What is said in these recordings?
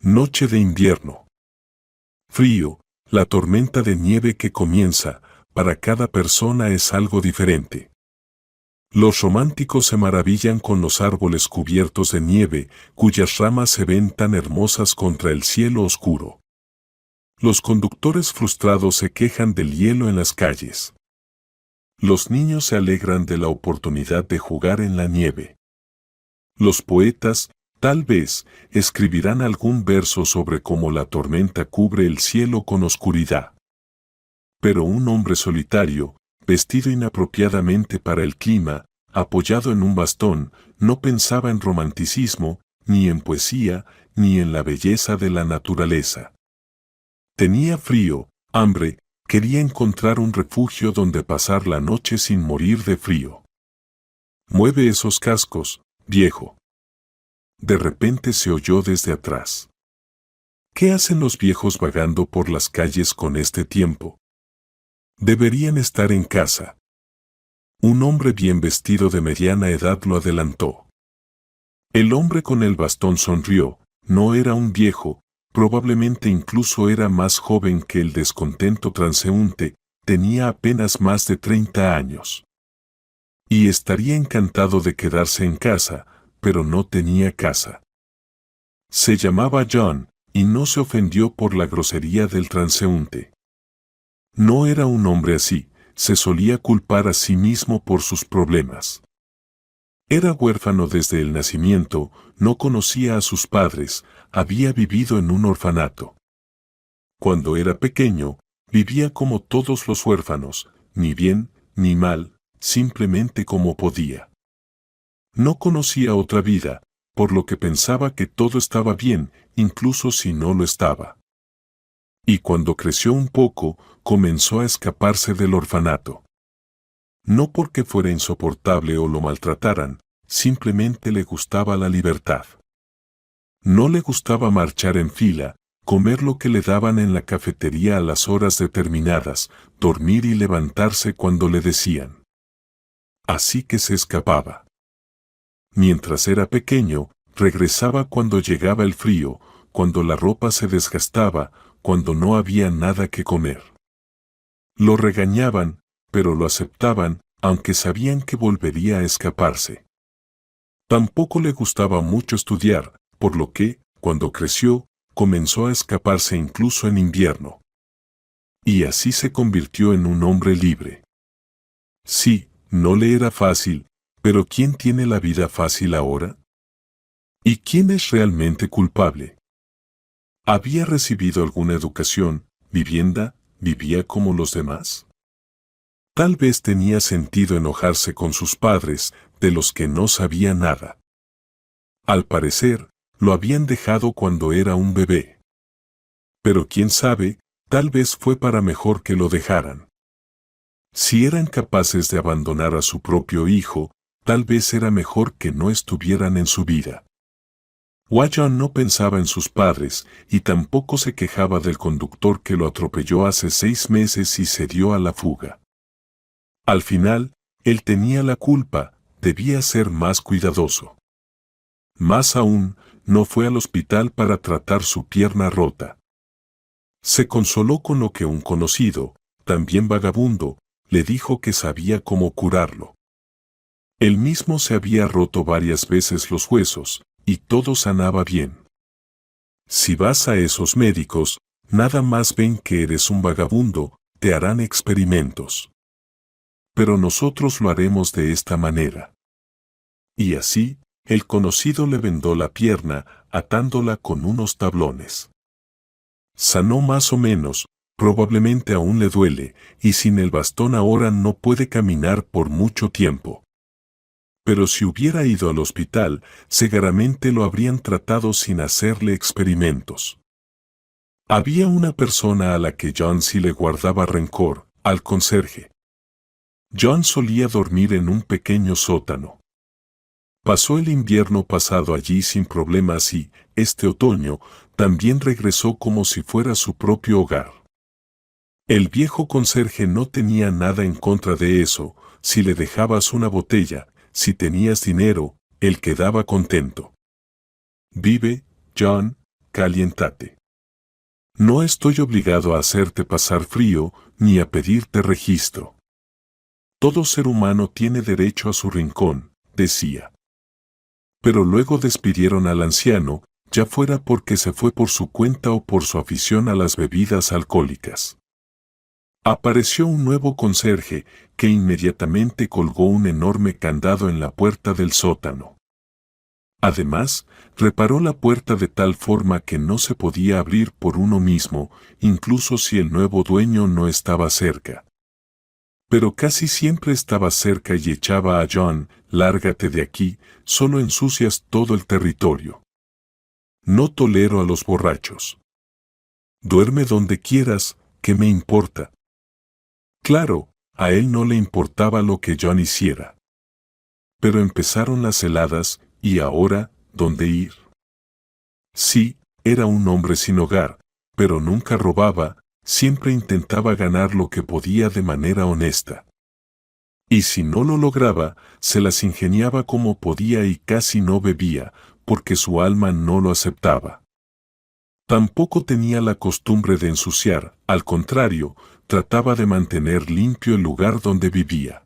Noche de invierno. Frío, la tormenta de nieve que comienza, para cada persona es algo diferente. Los románticos se maravillan con los árboles cubiertos de nieve, cuyas ramas se ven tan hermosas contra el cielo oscuro. Los conductores frustrados se quejan del hielo en las calles. Los niños se alegran de la oportunidad de jugar en la nieve. Los poetas, tal vez, escribirán algún verso sobre cómo la tormenta cubre el cielo con oscuridad. Pero un hombre solitario, vestido inapropiadamente para el clima, apoyado en un bastón, no pensaba en romanticismo, ni en poesía, ni en la belleza de la naturaleza. Tenía frío, hambre, quería encontrar un refugio donde pasar la noche sin morir de frío. Mueve esos cascos, viejo. De repente se oyó desde atrás. ¿Qué hacen los viejos vagando por las calles con este tiempo? Deberían estar en casa. Un hombre bien vestido de mediana edad lo adelantó. El hombre con el bastón sonrió, no era un viejo, probablemente incluso era más joven que el descontento transeúnte, tenía apenas más de 30 años. Y estaría encantado de quedarse en casa, pero no tenía casa. Se llamaba John, y no se ofendió por la grosería del transeúnte. No era un hombre así, se solía culpar a sí mismo por sus problemas. Era huérfano desde el nacimiento, no conocía a sus padres, había vivido en un orfanato. Cuando era pequeño, vivía como todos los huérfanos, ni bien, ni mal, simplemente como podía. No conocía otra vida, por lo que pensaba que todo estaba bien, incluso si no lo estaba. Y cuando creció un poco, comenzó a escaparse del orfanato. No porque fuera insoportable o lo maltrataran, simplemente le gustaba la libertad. No le gustaba marchar en fila, comer lo que le daban en la cafetería a las horas determinadas, dormir y levantarse cuando le decían. Así que se escapaba. Mientras era pequeño, regresaba cuando llegaba el frío, cuando la ropa se desgastaba, cuando no había nada que comer. Lo regañaban, pero lo aceptaban, aunque sabían que volvería a escaparse. Tampoco le gustaba mucho estudiar, por lo que, cuando creció, comenzó a escaparse incluso en invierno. Y así se convirtió en un hombre libre. Sí, no le era fácil, pero ¿quién tiene la vida fácil ahora? ¿Y quién es realmente culpable? ¿Había recibido alguna educación, vivienda, vivía como los demás? Tal vez tenía sentido enojarse con sus padres, de los que no sabía nada. Al parecer, lo habían dejado cuando era un bebé. Pero quién sabe, tal vez fue para mejor que lo dejaran. Si eran capaces de abandonar a su propio hijo, tal vez era mejor que no estuvieran en su vida. John no pensaba en sus padres, y tampoco se quejaba del conductor que lo atropelló hace 6 meses y se dio a la fuga. Al final, él tenía la culpa, debía ser más cuidadoso. Más aún, no fue al hospital para tratar su pierna rota. Se consoló con lo que un conocido, también vagabundo, le dijo que sabía cómo curarlo. Él mismo se había roto varias veces los huesos, y todo sanaba bien. Si vas a esos médicos, nada más ven que eres un vagabundo, te harán experimentos. Pero nosotros lo haremos de esta manera. Y así, el conocido le vendó la pierna, atándola con unos tablones. Sanó más o menos, probablemente aún le duele, y sin el bastón ahora no puede caminar por mucho tiempo. Pero si hubiera ido al hospital, seguramente lo habrían tratado sin hacerle experimentos. Había una persona a la que John sí le guardaba rencor, al conserje. John solía dormir en un pequeño sótano. Pasó el invierno pasado allí sin problemas y, este otoño, también regresó como si fuera su propio hogar. El viejo conserje no tenía nada en contra de eso, si le dejabas una botella, si tenías dinero, él quedaba contento. Vive, John, caliéntate. No estoy obligado a hacerte pasar frío ni a pedirte registro. Todo ser humano tiene derecho a su rincón, decía. Pero luego despidieron al anciano, ya fuera porque se fue por su cuenta o por su afición a las bebidas alcohólicas. Apareció un nuevo conserje, que inmediatamente colgó un enorme candado en la puerta del sótano. Además, reparó la puerta de tal forma que no se podía abrir por uno mismo, incluso si el nuevo dueño no estaba cerca. Pero casi siempre estaba cerca y echaba a John: lárgate de aquí, solo ensucias todo el territorio. No tolero a los borrachos. Duerme donde quieras, ¿qué me importa? Claro, a él no le importaba lo que John hiciera. Pero empezaron las heladas, y ahora, ¿dónde ir? Sí, era un hombre sin hogar, pero nunca robaba, siempre intentaba ganar lo que podía de manera honesta. Y si no lo lograba, se las ingeniaba como podía y casi no bebía, porque su alma no lo aceptaba. Tampoco tenía la costumbre de ensuciar, al contrario, trataba de mantener limpio el lugar donde vivía.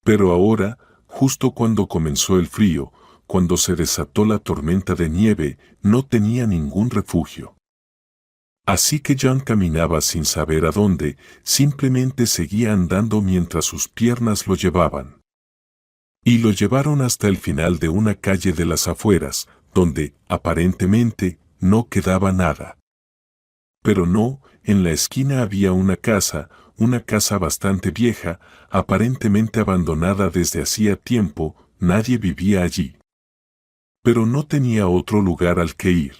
Pero ahora, justo cuando comenzó el frío, cuando se desató la tormenta de nieve, no tenía ningún refugio. Así que John caminaba sin saber a dónde, simplemente seguía andando mientras sus piernas lo llevaban. Y lo llevaron hasta el final de una calle de las afueras, donde, aparentemente, no quedaba nada. Pero no, en la esquina había una casa bastante vieja, aparentemente abandonada desde hacía tiempo, nadie vivía allí. Pero no tenía otro lugar al que ir.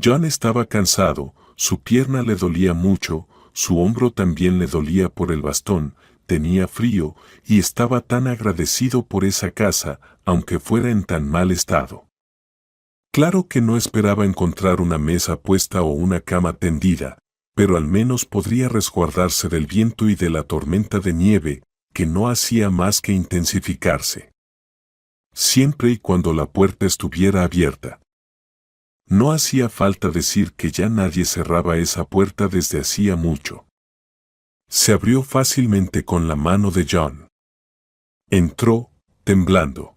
John estaba cansado, su pierna le dolía mucho, su hombro también le dolía por el bastón, tenía frío, y estaba tan agradecido por esa casa, aunque fuera en tan mal estado. Claro que no esperaba encontrar una mesa puesta o una cama tendida, pero al menos podría resguardarse del viento y de la tormenta de nieve, que no hacía más que intensificarse. Siempre y cuando la puerta estuviera abierta. No hacía falta decir que ya nadie cerraba esa puerta desde hacía mucho. Se abrió fácilmente con la mano de John. Entró, temblando.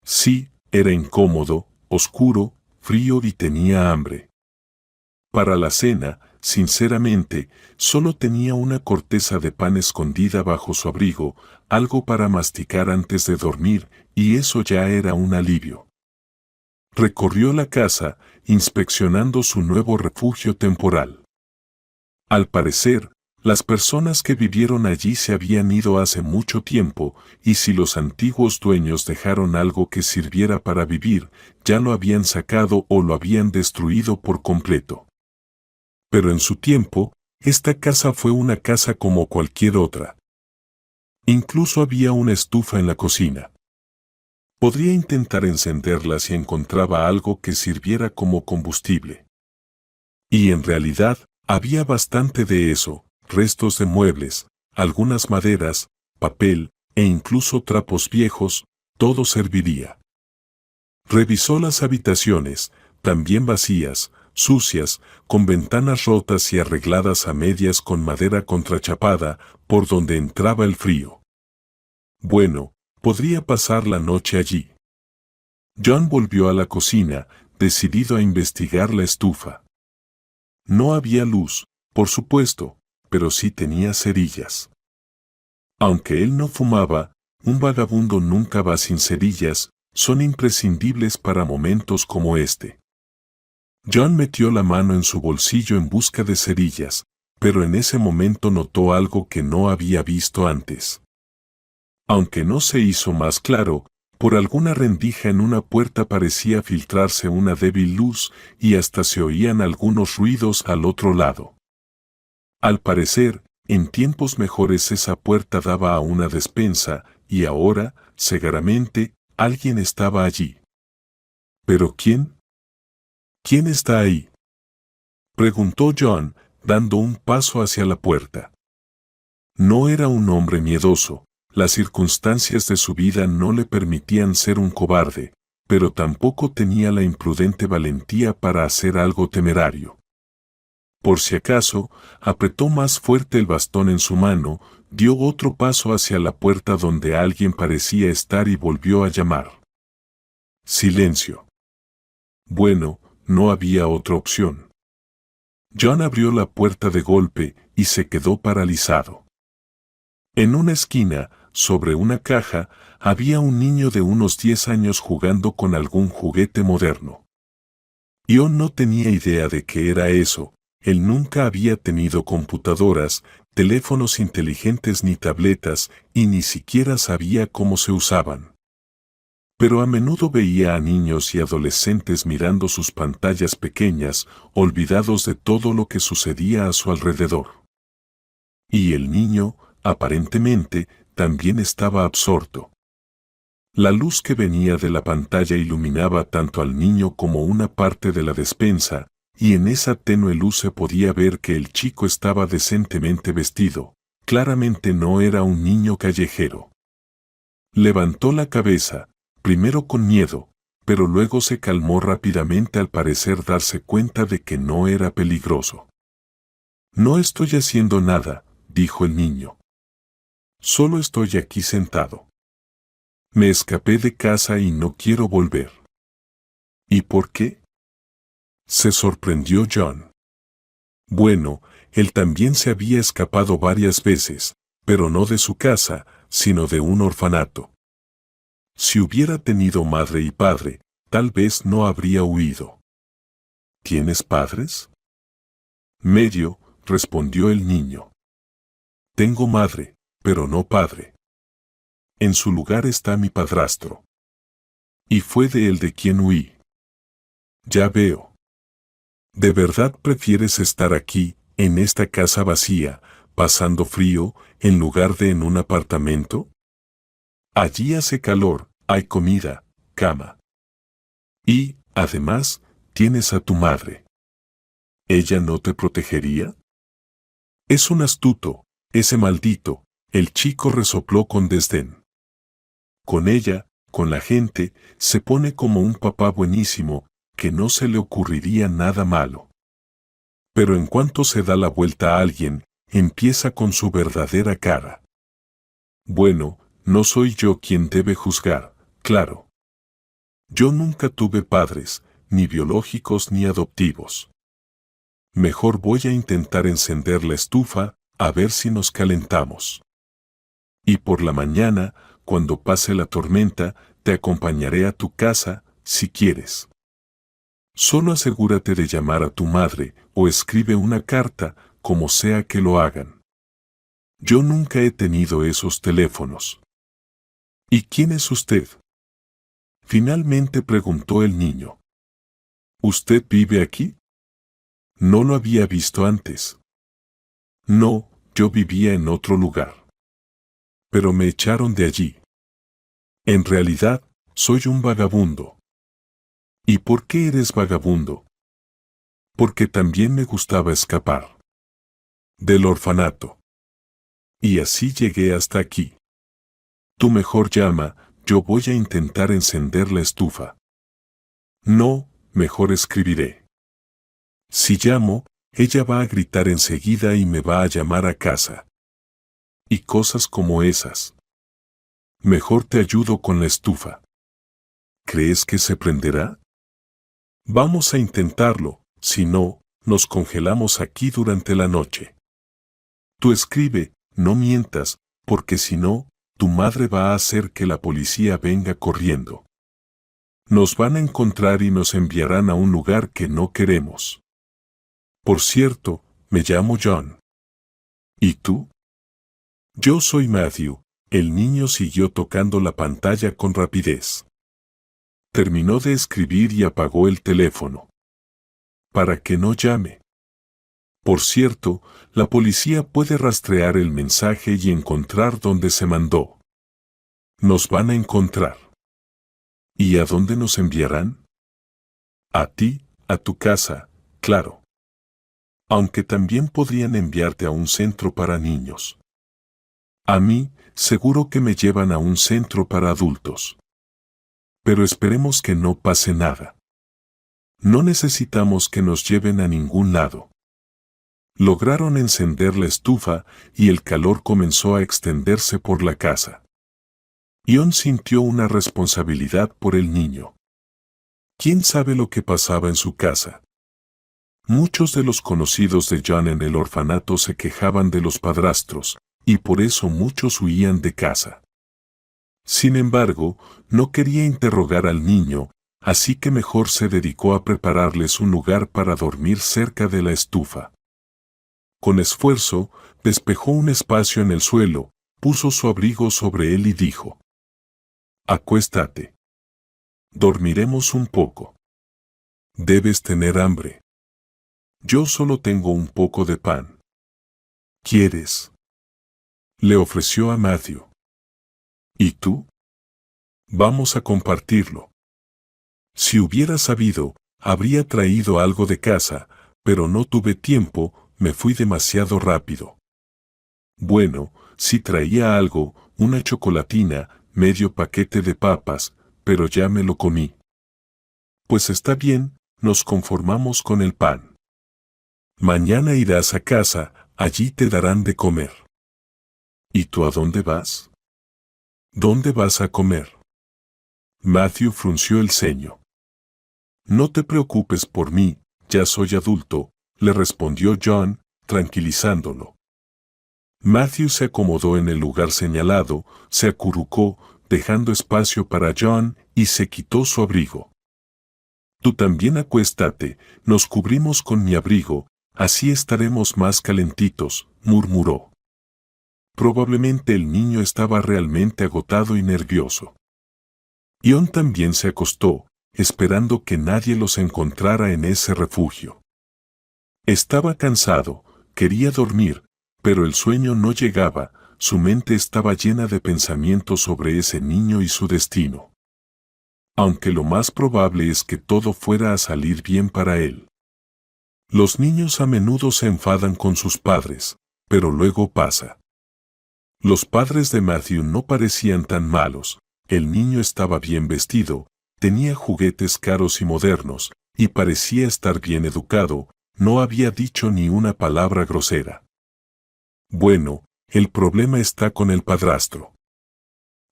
Sí, era incómodo, oscuro, frío y tenía hambre. Para la cena, sinceramente, solo tenía una corteza de pan escondida bajo su abrigo, algo para masticar antes de dormir, y eso ya era un alivio. Recorrió la casa, inspeccionando su nuevo refugio temporal. Al parecer, las personas que vivieron allí se habían ido hace mucho tiempo, y si los antiguos dueños dejaron algo que sirviera para vivir, ya lo habían sacado o lo habían destruido por completo. Pero en su tiempo, esta casa fue una casa como cualquier otra. Incluso había una estufa en la cocina. Podría intentar encenderla si encontraba algo que sirviera como combustible. Y en realidad, había bastante de eso, restos de muebles, algunas maderas, papel, e incluso trapos viejos, todo serviría. Revisó las habitaciones, también vacías, sucias, con ventanas rotas y arregladas a medias con madera contrachapada, por donde entraba el frío. Bueno, podría pasar la noche allí. John volvió a la cocina, decidido a investigar la estufa. No había luz, por supuesto, pero sí tenía cerillas. Aunque él no fumaba, un vagabundo nunca va sin cerillas, son imprescindibles para momentos como este. John metió la mano en su bolsillo en busca de cerillas, pero en ese momento notó algo que no había visto antes. Aunque no se hizo más claro, por alguna rendija en una puerta parecía filtrarse una débil luz y hasta se oían algunos ruidos al otro lado. Al parecer, en tiempos mejores esa puerta daba a una despensa, y ahora, cegaramente, alguien estaba allí. ¿Pero quién? ¿Quién está ahí?, preguntó John, dando un paso hacia la puerta. No era un hombre miedoso, las circunstancias de su vida no le permitían ser un cobarde, pero tampoco tenía la imprudente valentía para hacer algo temerario. Por si acaso, apretó más fuerte el bastón en su mano, dio otro paso hacia la puerta donde alguien parecía estar y volvió a llamar. Silencio. Bueno, no había otra opción. John abrió la puerta de golpe y se quedó paralizado. En una esquina, sobre una caja, había un niño de unos 10 años jugando con algún juguete moderno. John no tenía idea de qué era eso. Él nunca había tenido computadoras, teléfonos inteligentes ni tabletas, y ni siquiera sabía cómo se usaban. Pero a menudo veía a niños y adolescentes mirando sus pantallas pequeñas, olvidados de todo lo que sucedía a su alrededor. Y el niño, aparentemente, también estaba absorto. La luz que venía de la pantalla iluminaba tanto al niño como una parte de la despensa, y en esa tenue luz se podía ver que el chico estaba decentemente vestido. Claramente no era un niño callejero. Levantó la cabeza, primero con miedo, pero luego se calmó rápidamente al parecer darse cuenta de que no era peligroso. No estoy haciendo nada, dijo el niño. Solo estoy aquí sentado. Me escapé de casa y no quiero volver. ¿Y por qué? Se sorprendió John. Bueno, él también se había escapado varias veces, pero no de su casa, sino de un orfanato. Si hubiera tenido madre y padre, tal vez no habría huido. ¿Tienes padres? Medio, respondió el niño. Tengo madre, pero no padre. En su lugar está mi padrastro. Y fue de él de quien huí. Ya veo. ¿De verdad prefieres estar aquí, en esta casa vacía, pasando frío, en lugar de en un apartamento? Allí hace calor, hay comida, cama. Y, además, tienes a tu madre. ¿Ella no te protegería? Es un astuto, ese maldito, el chico resopló con desdén. Con ella, con la gente, se pone como un papá buenísimo, que no se le ocurriría nada malo. Pero en cuanto se da la vuelta a alguien, empieza con su verdadera cara. Bueno, no soy yo quien debe juzgar, claro. Yo nunca tuve padres, ni biológicos ni adoptivos. Mejor voy a intentar encender la estufa, a ver si nos calentamos. Y por la mañana, cuando pase la tormenta, te acompañaré a tu casa, si quieres. Solo asegúrate de llamar a tu madre, o escribe una carta, como sea que lo hagan. Yo nunca he tenido esos teléfonos. ¿Y quién es usted? Finalmente preguntó el niño. ¿Usted vive aquí? No lo había visto antes. No, yo vivía en otro lugar. Pero me echaron de allí. En realidad, soy un vagabundo. ¿Y por qué eres vagabundo? Porque también me gustaba escapar. Del orfanato. Y así llegué hasta aquí. Tú mejor llama, yo voy a intentar encender la estufa. No, mejor escribiré. Si llamo, ella va a gritar enseguida y me va a llamar a casa. Y cosas como esas. Mejor te ayudo con la estufa. ¿Crees que se prenderá? Vamos a intentarlo, si no, nos congelamos aquí durante la noche. Tú escribe, no mientas, porque si no, tu madre va a hacer que la policía venga corriendo. Nos van a encontrar y nos enviarán a un lugar que no queremos. Por cierto, me llamo John. ¿Y tú? Yo soy Matthew. El niño siguió tocando la pantalla con rapidez. Terminó de escribir y apagó el teléfono. Para que no llame. Por cierto, la policía puede rastrear el mensaje y encontrar dónde se mandó. Nos van a encontrar. ¿Y a dónde nos enviarán? A ti, a tu casa, claro. Aunque también podrían enviarte a un centro para niños. A mí, seguro que me llevan a un centro para adultos. pero esperemos que no pase nada. No necesitamos que nos lleven a ningún lado. Lograron encender la estufa y el calor comenzó a extenderse por la casa. Ion sintió una responsabilidad por el niño. ¿Quién sabe lo que pasaba en su casa? Muchos de los conocidos de John en el orfanato se quejaban de los padrastros, y por eso muchos huían de casa. Sin embargo, no quería interrogar al niño, así que mejor se dedicó a prepararles un lugar para dormir cerca de la estufa. Con esfuerzo, despejó un espacio en el suelo, puso su abrigo sobre él y dijo: «Acuéstate. Dormiremos un poco. Debes tener hambre. Yo solo tengo un poco de pan. ¿Quieres?», le ofreció a Matthew. «¿Y tú?». «Vamos a compartirlo». Si hubiera sabido, habría traído algo de casa, pero no tuve tiempo, me fui demasiado rápido. Bueno, si traía algo, una chocolatina, medio paquete de papas, pero ya me lo comí. Pues está bien, nos conformamos con el pan. Mañana irás a casa, allí te darán de comer. ¿Y tú a dónde vas? ¿Dónde vas a comer? Matthew frunció el ceño. «No te preocupes por mí, ya soy adulto», le respondió John, tranquilizándolo. Matthew se acomodó en el lugar señalado, se acurrucó, dejando espacio para John, y se quitó su abrigo. «Tú también acuéstate, nos cubrimos con mi abrigo, así estaremos más calentitos», murmuró. Probablemente el niño estaba realmente agotado y nervioso. Ion también se acostó, esperando que nadie los encontrara en ese refugio. Estaba cansado, quería dormir, pero el sueño no llegaba, su mente estaba llena de pensamientos sobre ese niño y su destino. Aunque lo más probable es que todo fuera a salir bien para él. Los niños a menudo se enfadan con sus padres, pero luego pasa. Los padres de Matthew no parecían tan malos, el niño estaba bien vestido, tenía juguetes caros y modernos, y parecía estar bien educado, no había dicho ni una palabra grosera. Bueno, el problema está con el padrastro.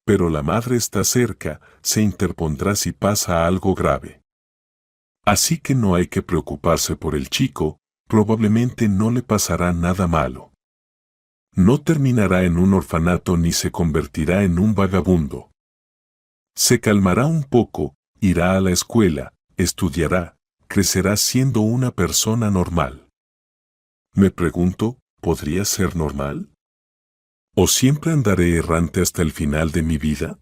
Pero la madre está cerca, se interpondrá si pasa algo grave. Así que no hay que preocuparse por el chico, probablemente no le pasará nada malo. No terminará en un orfanato ni se convertirá en un vagabundo. Se calmará un poco, irá a la escuela, estudiará, crecerá siendo una persona normal. Me pregunto, ¿podría ser normal? ¿O siempre andaré errante hasta el final de mi vida?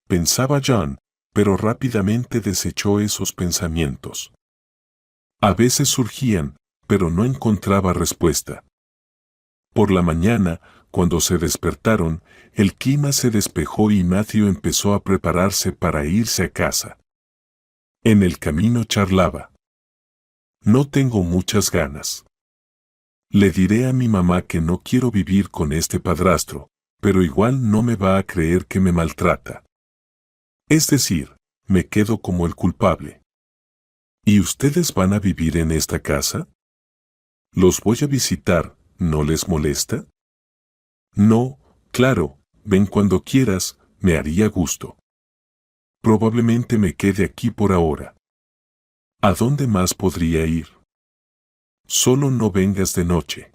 Pensaba John, pero rápidamente desechó esos pensamientos. A veces surgían, pero no encontraba respuesta. Por la mañana, cuando se despertaron, el clima se despejó y Matthew empezó a prepararse para irse a casa. En el camino charlaba. «No tengo muchas ganas. Le diré a mi mamá que no quiero vivir con este padrastro, pero igual no me va a creer que me maltrata. Es decir, me quedo como el culpable. ¿Y ustedes van a vivir en esta casa? Los voy a visitar, ¿no les molesta?» «No, claro, ven cuando quieras, me haría gusto. Probablemente me quede aquí por ahora». «¿A dónde más podría ir?» «Solo no vengas de noche.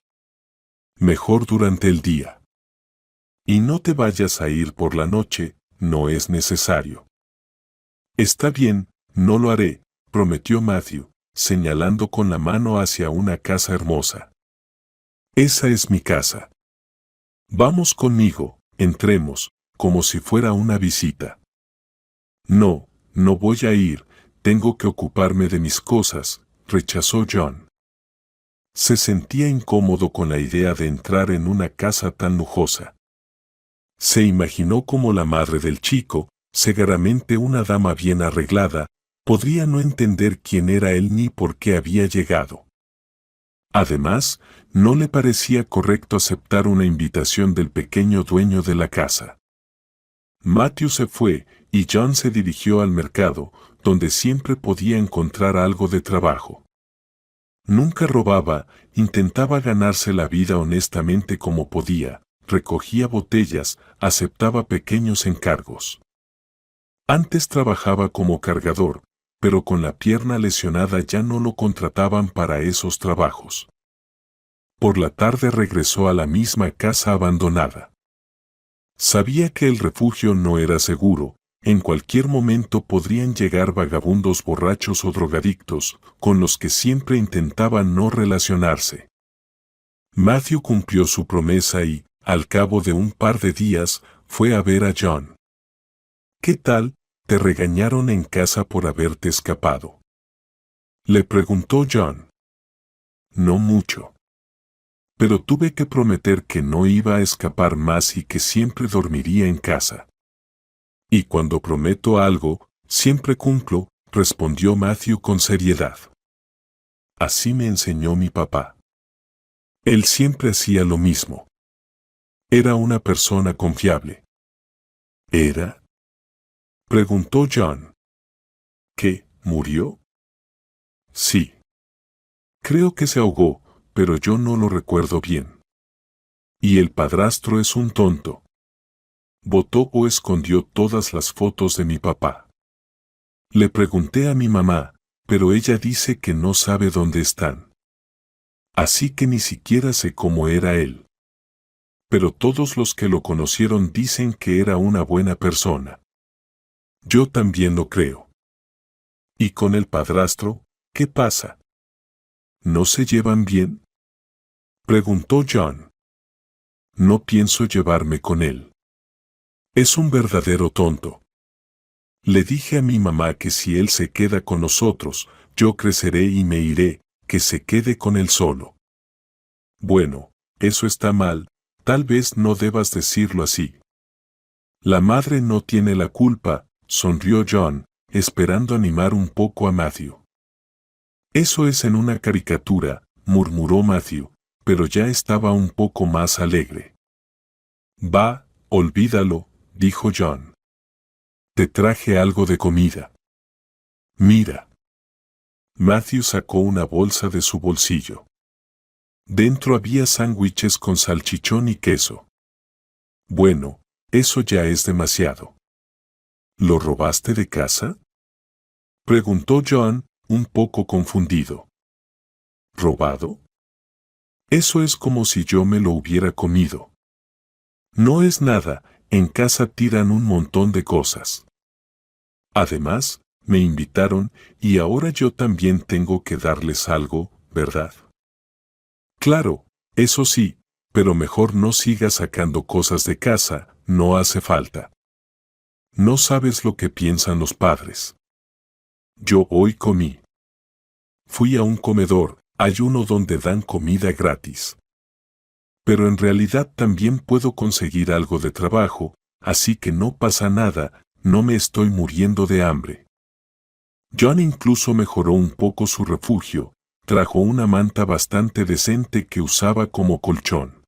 Mejor durante el día. Y no te vayas a ir por la noche, no es necesario». «Está bien, no lo haré», prometió Matthew, señalando con la mano hacia una casa hermosa. «Esa es mi casa. Vamos conmigo, entremos, como si fuera una visita». «No, no voy a ir, tengo que ocuparme de mis cosas», rechazó John. Se sentía incómodo con la idea de entrar en una casa tan lujosa. Se imaginó como la madre del chico, seguramente una dama bien arreglada, podría no entender quién era él ni por qué había llegado. Además, no le parecía correcto aceptar una invitación del pequeño dueño de la casa. Matthew se fue, y John se dirigió al mercado, donde siempre podía encontrar algo de trabajo. Nunca robaba, intentaba ganarse la vida honestamente como podía, recogía botellas, aceptaba pequeños encargos. Antes trabajaba como cargador, pero con la pierna lesionada ya no lo contrataban para esos trabajos. Por la tarde regresó a la misma casa abandonada. Sabía que el refugio no era seguro, en cualquier momento podrían llegar vagabundos borrachos o drogadictos, con los que siempre intentaba no relacionarse. Matthew cumplió su promesa y, al cabo de un par de días, fue a ver a John. ¿Qué tal? ¿Te regañaron en casa por haberte escapado?, le preguntó John. No mucho. Pero tuve que prometer que no iba a escapar más y que siempre dormiría en casa. Y cuando prometo algo, siempre cumplo, respondió Matthew con seriedad. Así me enseñó mi papá. Él siempre hacía lo mismo. Era una persona confiable. ¿Era? Preguntó John. ¿Qué, murió? Sí. Creo que se ahogó, pero yo no lo recuerdo bien. Y el padrastro es un tonto. Botó o escondió todas las fotos de mi papá. Le pregunté a mi mamá, pero ella dice que no sabe dónde están. Así que ni siquiera sé cómo era él. Pero todos los que lo conocieron dicen que era una buena persona. Yo también lo creo. ¿Y con el padrastro, qué pasa? ¿No se llevan bien?, preguntó John. No pienso llevarme con él. Es un verdadero tonto. Le dije a mi mamá que si él se queda con nosotros, yo creceré y me iré, que se quede con él solo. Bueno, eso está mal, tal vez no debas decirlo así. La madre no tiene la culpa, sonrió John, esperando animar un poco a Matthew. Eso es en una caricatura, murmuró Matthew, pero ya estaba un poco más alegre. Va, olvídalo, dijo John. Te traje algo de comida. Mira. Matthew sacó una bolsa de su bolsillo. Dentro había sándwiches con salchichón y queso. Bueno, eso ya es demasiado. ¿Lo robaste de casa?, preguntó John, un poco confundido. ¿Robado? Eso es como si yo me lo hubiera comido. No es nada, en casa tiran un montón de cosas. Además, me invitaron y ahora yo también tengo que darles algo, ¿verdad? Claro, eso sí, pero mejor no sigas sacando cosas de casa, no hace falta. No sabes lo que piensan los padres. Yo hoy comí. Fui a un comedor, hay uno donde dan comida gratis. Pero en realidad también puedo conseguir algo de trabajo, así que no pasa nada, no me estoy muriendo de hambre. John incluso mejoró un poco su refugio, trajo una manta bastante decente que usaba como colchón.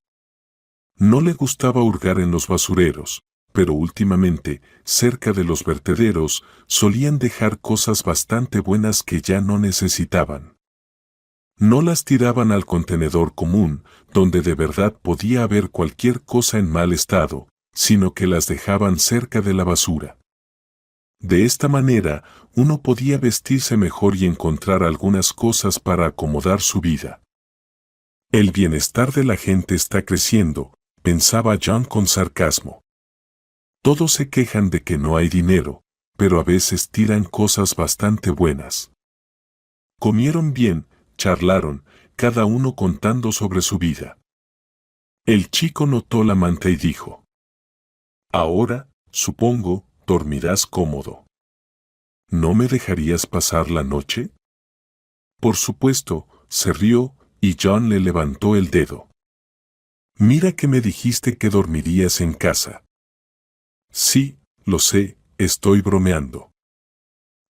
No le gustaba hurgar en los basureros, pero últimamente, cerca de los vertederos, solían dejar cosas bastante buenas que ya no necesitaban. No las tiraban al contenedor común, donde de verdad podía haber cualquier cosa en mal estado, sino que las dejaban cerca de la basura. De esta manera, uno podía vestirse mejor y encontrar algunas cosas para acomodar su vida. El bienestar de la gente está creciendo, pensaba John con sarcasmo. Todos se quejan de que no hay dinero, pero a veces tiran cosas bastante buenas. Comieron bien, charlaron, cada uno contando sobre su vida. El chico notó la manta y dijo: Ahora, supongo, dormirás cómodo. ¿No me dejarías pasar la noche? Por supuesto, se rió, y John le levantó el dedo. Mira que me dijiste que dormirías en casa. Sí, lo sé, estoy bromeando.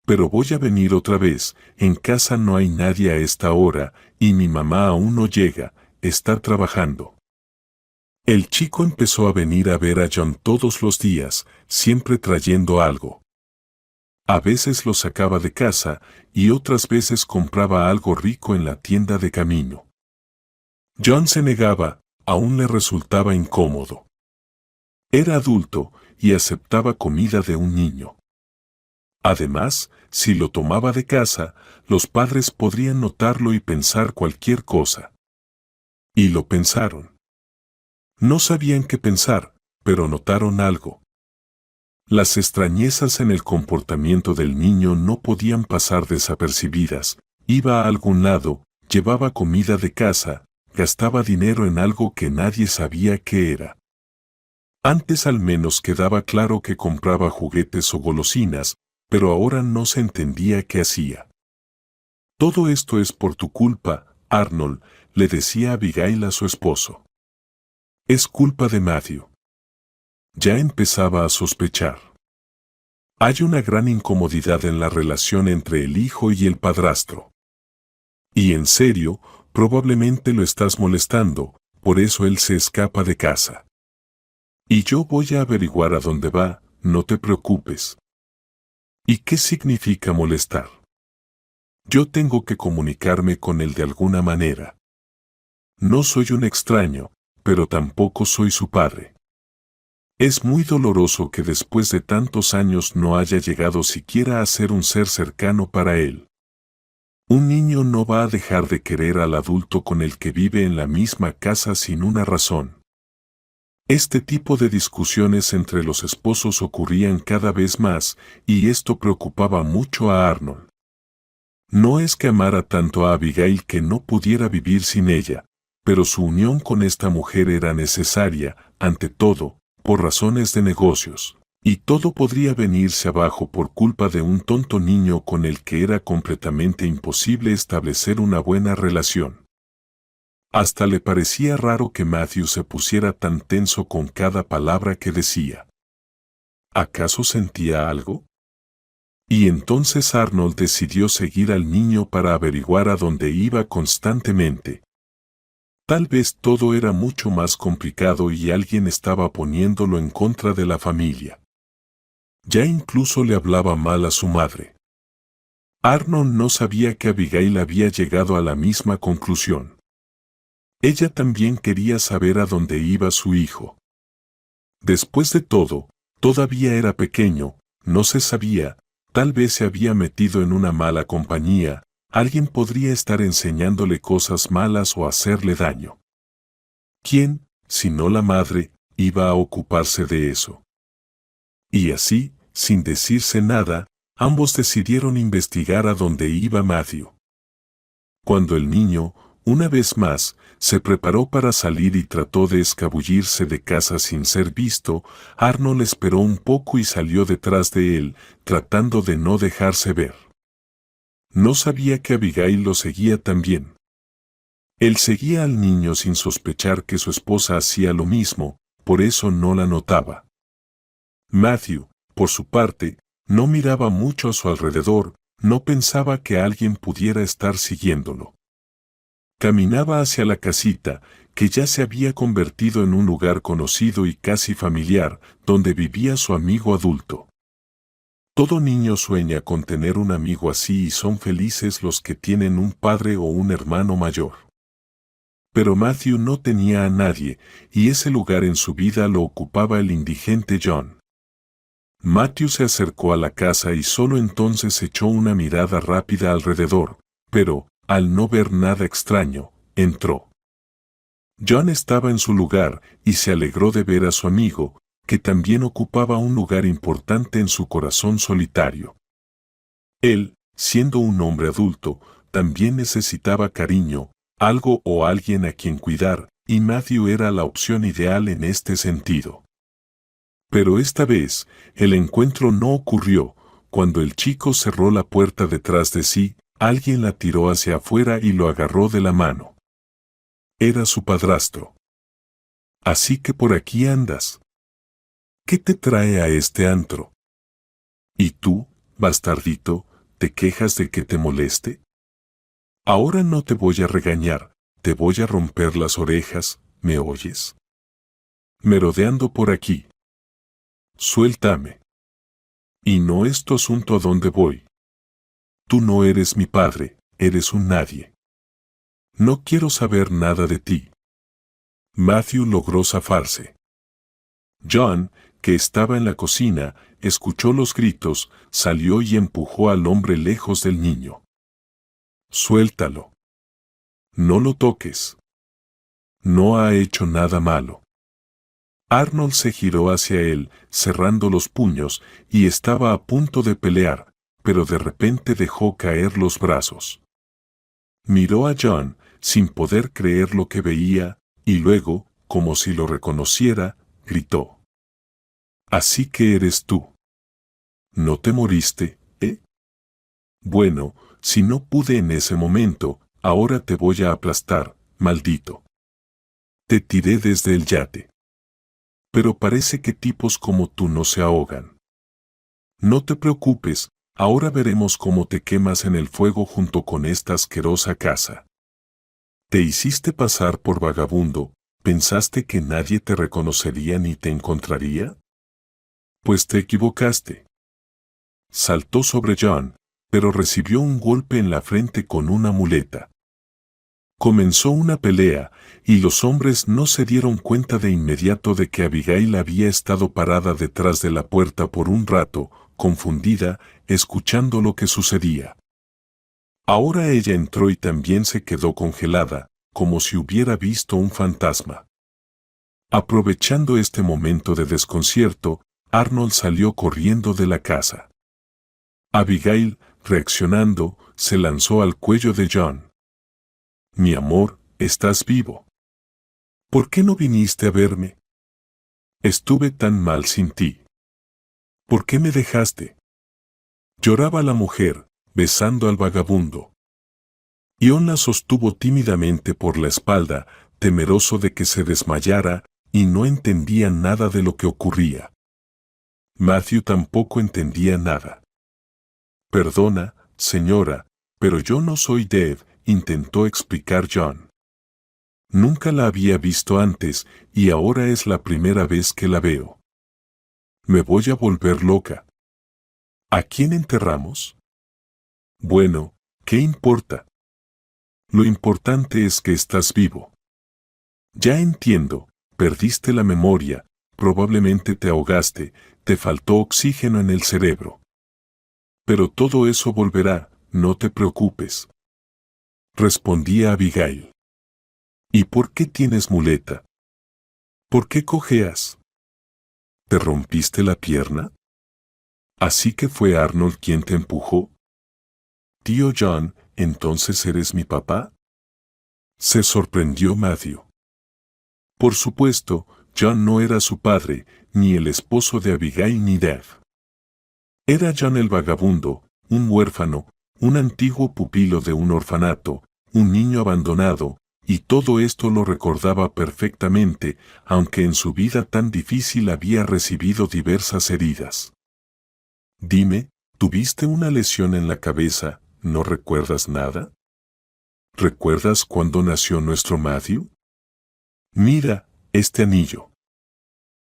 Pero voy a venir otra vez, en casa no hay nadie a esta hora, y mi mamá aún no llega, está trabajando. El chico empezó a venir a ver a John todos los días, siempre trayendo algo. A veces lo sacaba de casa y otras veces compraba algo rico en la tienda de camino. John se negaba, aún le resultaba incómodo. Era adulto y aceptaba comida de un niño. Además, si lo tomaba de casa, los padres podrían notarlo y pensar cualquier cosa. Y lo pensaron. No sabían qué pensar, pero notaron algo. Las extrañezas en el comportamiento del niño no podían pasar desapercibidas. Iba a algún lado, llevaba comida de casa, gastaba dinero en algo que nadie sabía qué era. Antes al menos quedaba claro que compraba juguetes o golosinas, pero ahora no se entendía qué hacía. Todo esto es por tu culpa, Arnold, le decía Abigail a su esposo. Es culpa de Matthew. Ya empezaba a sospechar. Hay una gran incomodidad en la relación entre el hijo y el padrastro. Y en serio, probablemente lo estás molestando, por eso él se escapa de casa. Y yo voy a averiguar a dónde va, no te preocupes. ¿Y qué significa molestar? Yo tengo que comunicarme con él de alguna manera. No soy un extraño, pero tampoco soy su padre. Es muy doloroso que después de tantos años no haya llegado siquiera a ser un ser cercano para él. Un niño no va a dejar de querer al adulto con el que vive en la misma casa sin una razón. Este tipo de discusiones entre los esposos ocurrían cada vez más, y esto preocupaba mucho a Arnold. No es que amara tanto a Abigail que no pudiera vivir sin ella, pero su unión con esta mujer era necesaria, ante todo, por razones de negocios, y todo podría venirse abajo por culpa de un tonto niño con el que era completamente imposible establecer una buena relación. Hasta le parecía raro que Matthew se pusiera tan tenso con cada palabra que decía. ¿Acaso sentía algo? Y entonces Arnold decidió seguir al niño para averiguar a dónde iba constantemente. Tal vez todo era mucho más complicado y alguien estaba poniéndolo en contra de la familia. Ya incluso le hablaba mal a su madre. Arnold no sabía que Abigail había llegado a la misma conclusión. Ella también quería saber a dónde iba su hijo. Después de todo, todavía era pequeño, no se sabía, tal vez se había metido en una mala compañía, alguien podría estar enseñándole cosas malas o hacerle daño. ¿Quién, si no la madre, iba a ocuparse de eso? Y así, sin decirse nada, ambos decidieron investigar a dónde iba Matthew. Cuando el niño, una vez más, se preparó para salir y trató de escabullirse de casa sin ser visto, Arnold esperó un poco y salió detrás de él, tratando de no dejarse ver. No sabía que Abigail lo seguía también. Él seguía al niño sin sospechar que su esposa hacía lo mismo, por eso no la notaba. Matthew, por su parte, no miraba mucho a su alrededor, no pensaba que alguien pudiera estar siguiéndolo. Caminaba hacia la casita, que ya se había convertido en un lugar conocido y casi familiar, donde vivía su amigo adulto. Todo niño sueña con tener un amigo así y son felices los que tienen un padre o un hermano mayor. Pero Matthew no tenía a nadie, y ese lugar en su vida lo ocupaba el indigente John. Matthew se acercó a la casa y solo entonces echó una mirada rápida alrededor, pero, al no ver nada extraño, entró. John estaba en su lugar y se alegró de ver a su amigo, que también ocupaba un lugar importante en su corazón solitario. Él, siendo un hombre adulto, también necesitaba cariño, algo o alguien a quien cuidar, y Matthew era la opción ideal en este sentido. Pero esta vez, el encuentro no ocurrió. Cuando el chico cerró la puerta detrás de sí, alguien la tiró hacia afuera y lo agarró de la mano. Era su padrastro. Así que por aquí andas. ¿Qué te trae a este antro? ¿Y tú, bastardito, te quejas de que te moleste? Ahora no te voy a regañar, te voy a romper las orejas, ¿me oyes? Merodeando por aquí. Suéltame. Y no es tu asunto a dónde voy. Tú no eres mi padre, eres un nadie. No quiero saber nada de ti. Matthew logró zafarse. John, que estaba en la cocina, escuchó los gritos, salió y empujó al hombre lejos del niño. Suéltalo. No lo toques. No ha hecho nada malo. Arnold se giró hacia él, cerrando los puños, y estaba a punto de pelear, pero de repente dejó caer los brazos. Miró a John, sin poder creer lo que veía, y luego, como si lo reconociera, gritó. Así que eres tú. ¿No te moriste, eh? Bueno, si no pude en ese momento, ahora te voy a aplastar, maldito. Te tiré desde el yate. Pero parece que tipos como tú no se ahogan. No te preocupes, ahora veremos cómo te quemas en el fuego junto con esta asquerosa casa. Te hiciste pasar por vagabundo, ¿pensaste que nadie te reconocería ni te encontraría? Pues te equivocaste. Saltó sobre John, pero recibió un golpe en la frente con una muleta. Comenzó una pelea, y los hombres no se dieron cuenta de inmediato de que Abigail había estado parada detrás de la puerta por un rato, confundida, escuchando lo que sucedía. Ahora ella entró y también se quedó congelada, como si hubiera visto un fantasma. Aprovechando este momento de desconcierto, Arnold salió corriendo de la casa. Abigail, reaccionando, se lanzó al cuello de John. Mi amor, estás vivo. ¿Por qué no viniste a verme? Estuve tan mal sin ti. ¿Por qué me dejaste? Lloraba la mujer, besando al vagabundo. Ion la sostuvo tímidamente por la espalda, temeroso de que se desmayara, y no entendía nada de lo que ocurría. Matthew tampoco entendía nada. Perdona, señora, pero yo no soy Dave, intentó explicar John. Nunca la había visto antes, y ahora es la primera vez que la veo. Me voy a volver loca. ¿A quién enterramos? Bueno, ¿qué importa? Lo importante es que estás vivo. Ya entiendo, perdiste la memoria, probablemente te ahogaste, te faltó oxígeno en el cerebro. Pero todo eso volverá, no te preocupes. Respondía Abigail. ¿Y por qué tienes muleta? ¿Por qué cojeas? ¿Te rompiste la pierna? ¿Así que fue Arnold quien te empujó? Tío John, ¿entonces eres mi papá? Se sorprendió Matthew. Por supuesto, John no era su padre, ni el esposo de Abigail ni Dave. Era John el vagabundo, un huérfano, un antiguo pupilo de un orfanato, un niño abandonado, y todo esto lo recordaba perfectamente, aunque en su vida tan difícil había recibido diversas heridas. Dime, ¿tuviste una lesión en la cabeza, no recuerdas nada? ¿Recuerdas cuándo nació nuestro Matthew? Mira, este anillo.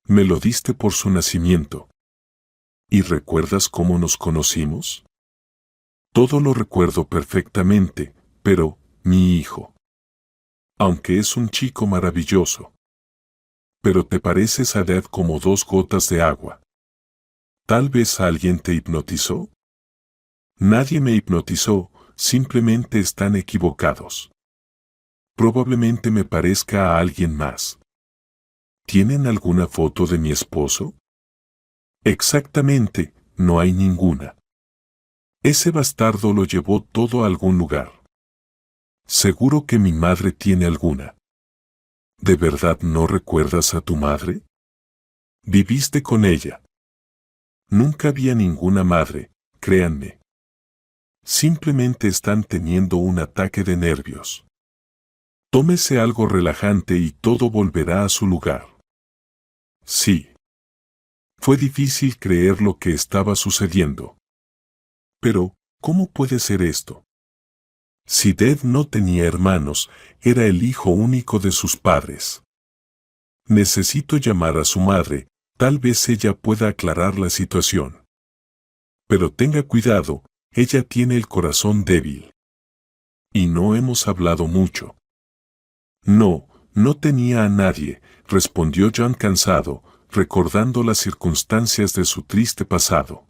Me lo diste por su nacimiento. ¿Y recuerdas cómo nos conocimos? Todo lo recuerdo perfectamente, pero, mi hijo. Aunque es un chico maravilloso. Pero te pareces a Dad como dos gotas de agua. ¿Tal vez alguien te hipnotizó? Nadie me hipnotizó, simplemente están equivocados. Probablemente me parezca a alguien más. ¿Tienen alguna foto de mi esposo? Exactamente, no hay ninguna. Ese bastardo lo llevó todo a algún lugar. Seguro que mi madre tiene alguna. ¿De verdad no recuerdas a tu madre? ¿Viviste con ella? Nunca había ninguna madre, créanme. Simplemente están teniendo un ataque de nervios. Tómese algo relajante y todo volverá a su lugar. Sí. Fue difícil creer lo que estaba sucediendo. Pero, ¿cómo puede ser esto? Si Dave no tenía hermanos, era el hijo único de sus padres. Necesito llamar a su madre, tal vez ella pueda aclarar la situación. Pero tenga cuidado, ella tiene el corazón débil. Y no hemos hablado mucho. No, no tenía a nadie, respondió John cansado, recordando las circunstancias de su triste pasado.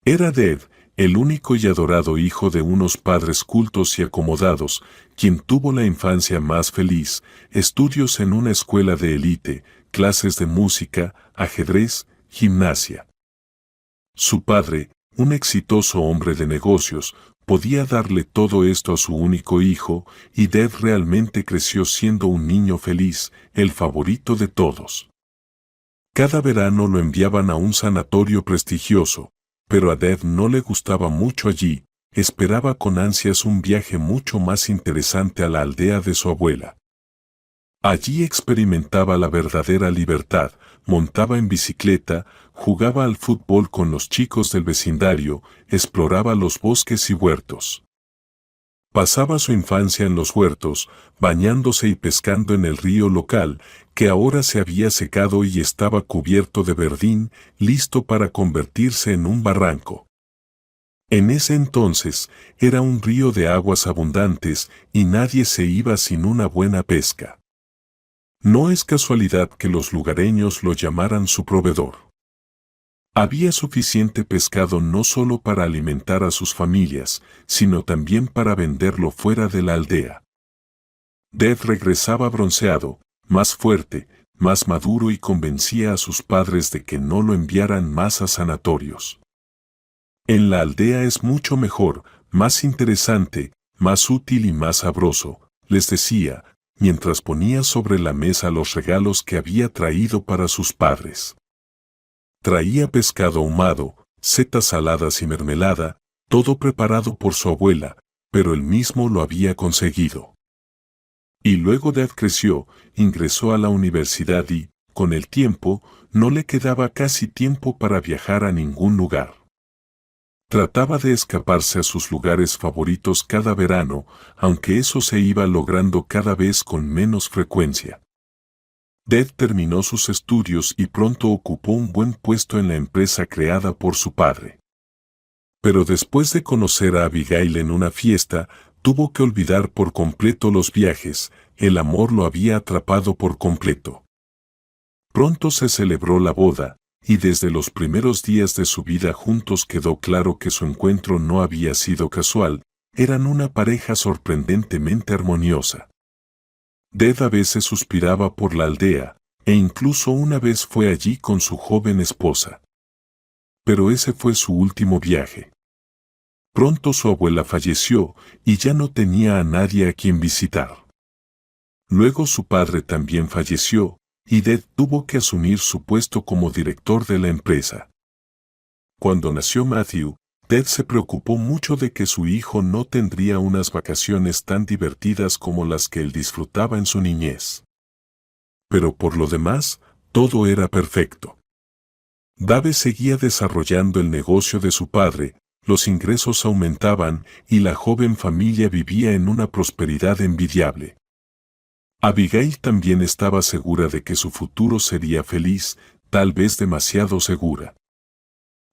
Era Dev, el único y adorado hijo de unos padres cultos y acomodados, quien tuvo la infancia más feliz, estudios en una escuela de élite, clases de música, ajedrez, gimnasia. Su padre, un exitoso hombre de negocios, podía darle todo esto a su único hijo, y Dev realmente creció siendo un niño feliz, el favorito de todos. Cada verano lo enviaban a un sanatorio prestigioso, pero a Dev no le gustaba mucho allí, esperaba con ansias un viaje mucho más interesante a la aldea de su abuela. Allí experimentaba la verdadera libertad, montaba en bicicleta, jugaba al fútbol con los chicos del vecindario, exploraba los bosques y huertos. Pasaba su infancia en los huertos, bañándose y pescando en el río local, que ahora se había secado y estaba cubierto de verdín, listo para convertirse en un barranco. En ese entonces, era un río de aguas abundantes y nadie se iba sin una buena pesca. No es casualidad que los lugareños lo llamaran su proveedor. Había suficiente pescado no solo para alimentar a sus familias, sino también para venderlo fuera de la aldea. Dev regresaba bronceado, más fuerte, más maduro y convencía a sus padres de que no lo enviaran más a sanatorios. En la aldea es mucho mejor, más interesante, más útil y más sabroso, les decía, mientras ponía sobre la mesa los regalos que había traído para sus padres. Traía pescado ahumado, setas saladas y mermelada, todo preparado por su abuela, pero él mismo lo había conseguido. Y luego Dev creció, ingresó a la universidad y, con el tiempo, no le quedaba casi tiempo para viajar a ningún lugar. Trataba de escaparse a sus lugares favoritos cada verano, aunque eso se iba logrando cada vez con menos frecuencia. Dev terminó sus estudios y pronto ocupó un buen puesto en la empresa creada por su padre. Pero después de conocer a Abigail en una fiesta, tuvo que olvidar por completo los viajes, el amor lo había atrapado por completo. Pronto se celebró la boda, y desde los primeros días de su vida juntos quedó claro que su encuentro no había sido casual, eran una pareja sorprendentemente armoniosa. Dev a veces suspiraba por la aldea, e incluso una vez fue allí con su joven esposa. Pero ese fue su último viaje. Pronto su abuela falleció, y ya no tenía a nadie a quien visitar. Luego su padre también falleció, y Dev tuvo que asumir su puesto como director de la empresa. Cuando nació Matthew, Dev se preocupó mucho de que su hijo no tendría unas vacaciones tan divertidas como las que él disfrutaba en su niñez. Pero por lo demás, todo era perfecto. Dave seguía desarrollando el negocio de su padre, los ingresos aumentaban y la joven familia vivía en una prosperidad envidiable. Abigail también estaba segura de que su futuro sería feliz, tal vez demasiado segura.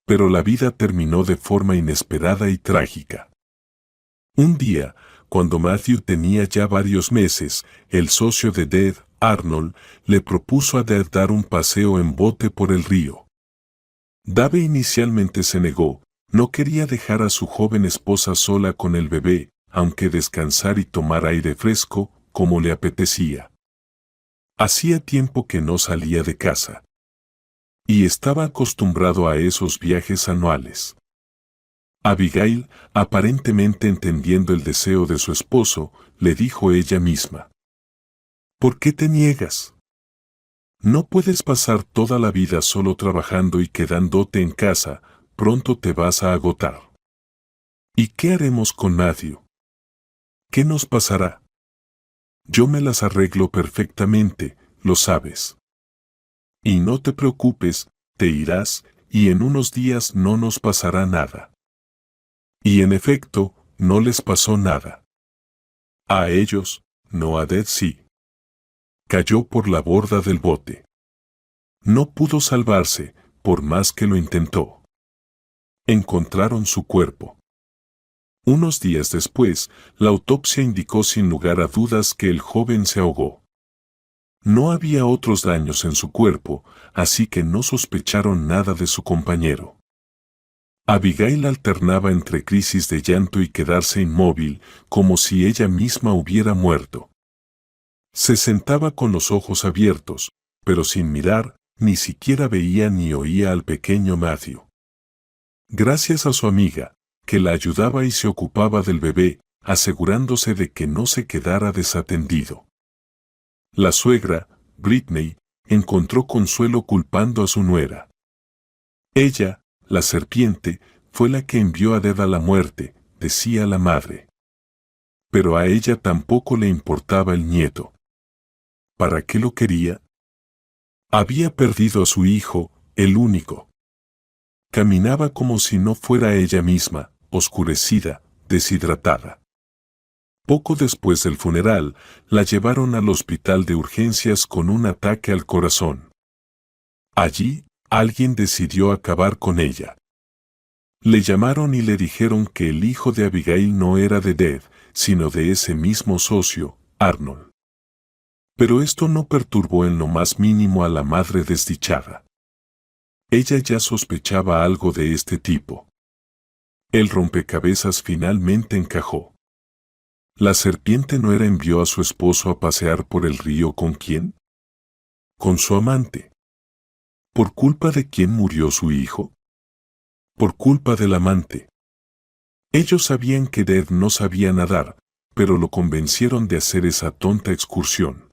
Pero la vida terminó de forma inesperada y trágica. Un día, cuando Matthew tenía ya varios meses, el socio de Dev, Arnold, le propuso a Dev dar un paseo en bote por el río. Dave inicialmente se negó, no quería dejar a su joven esposa sola con el bebé, aunque descansar y tomar aire fresco, como le apetecía. Hacía tiempo que no salía de casa. Y estaba acostumbrado a esos viajes anuales. Abigail, aparentemente entendiendo el deseo de su esposo, le dijo ella misma: ¿por qué te niegas? No puedes pasar toda la vida solo trabajando y quedándote en casa, pronto te vas a agotar. ¿Y qué haremos con Matthew? ¿Qué nos pasará? Yo me las arreglo perfectamente, lo sabes. Y no te preocupes, te irás, y en unos días no nos pasará nada. Y en efecto, no les pasó nada. A ellos, no a Dev sí. Cayó por la borda del bote. No pudo salvarse, por más que lo intentó. Encontraron su cuerpo. Unos días después, la autopsia indicó sin lugar a dudas que el joven se ahogó. No había otros daños en su cuerpo, así que no sospecharon nada de su compañero. Abigail alternaba entre crisis de llanto y quedarse inmóvil, como si ella misma hubiera muerto. Se sentaba con los ojos abiertos, pero sin mirar, ni siquiera veía ni oía al pequeño Matthew. Gracias a su amiga, que la ayudaba y se ocupaba del bebé, asegurándose de que no se quedara desatendido. La suegra, Britney, encontró consuelo culpando a su nuera. Ella, la serpiente, fue la que envió a Dead a la muerte, decía la madre. Pero a ella tampoco le importaba el nieto. ¿Para qué lo quería? Había perdido a su hijo, el único. Caminaba como si no fuera ella misma, oscurecida, deshidratada. Poco después del funeral, la llevaron al hospital de urgencias con un ataque al corazón. Allí, alguien decidió acabar con ella. Le llamaron y le dijeron que el hijo de Abigail no era de Dead, sino de ese mismo socio, Arnold. Pero esto no perturbó en lo más mínimo a la madre desdichada. Ella ya sospechaba algo de este tipo. El rompecabezas finalmente encajó. ¿La serpiente no envió a su esposo a pasear por el río con quién? Con su amante. ¿Por culpa de quién murió su hijo? Por culpa del amante. Ellos sabían que Dead no sabía nadar, pero lo convencieron de hacer esa tonta excursión.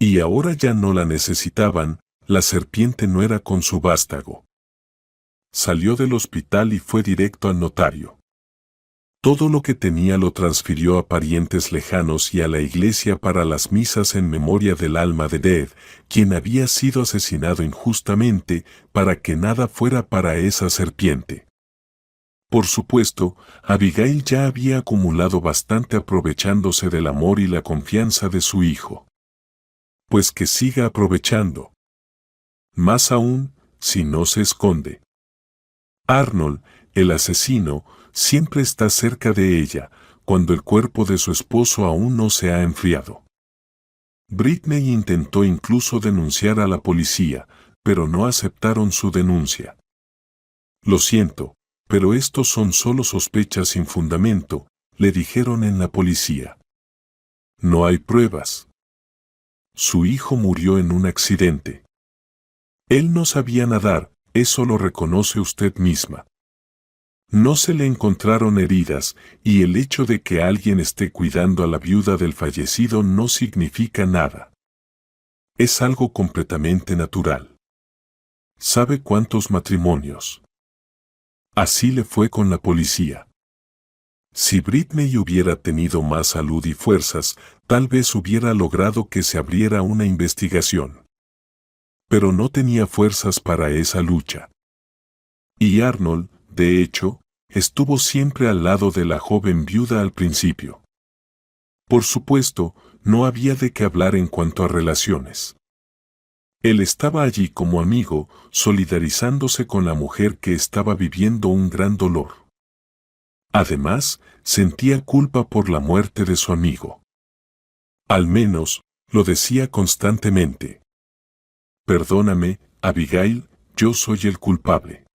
Y ahora ya no la necesitaban, la serpiente no era con su vástago. Salió del hospital y fue directo al notario. Todo lo que tenía lo transfirió a parientes lejanos y a la iglesia para las misas en memoria del alma de Dead, quien había sido asesinado injustamente, para que nada fuera para esa serpiente. Por supuesto, Abigail ya había acumulado bastante aprovechándose del amor y la confianza de su hijo. Pues que siga aprovechando. Más aún, si no se esconde. Arnold, el asesino, siempre está cerca de ella, cuando el cuerpo de su esposo aún no se ha enfriado. Britney intentó incluso denunciar a la policía, pero no aceptaron su denuncia. Lo siento, pero estos son solo sospechas sin fundamento, le dijeron en la policía. No hay pruebas. Su hijo murió en un accidente. Él no sabía nadar, eso lo reconoce usted misma. No se le encontraron heridas, y el hecho de que alguien esté cuidando a la viuda del fallecido no significa nada. Es algo completamente natural. ¿Sabe cuántos matrimonios? Así le fue con la policía. Si Britney hubiera tenido más salud y fuerzas, tal vez hubiera logrado que se abriera una investigación. Pero no tenía fuerzas para esa lucha. Y Arnold, de hecho, estuvo siempre al lado de la joven viuda al principio. Por supuesto, no había de qué hablar en cuanto a relaciones. Él estaba allí como amigo, solidarizándose con la mujer que estaba viviendo un gran dolor. Además, sentía culpa por la muerte de su amigo. Al menos, lo decía constantemente. Perdóname, Abigail, yo soy el culpable.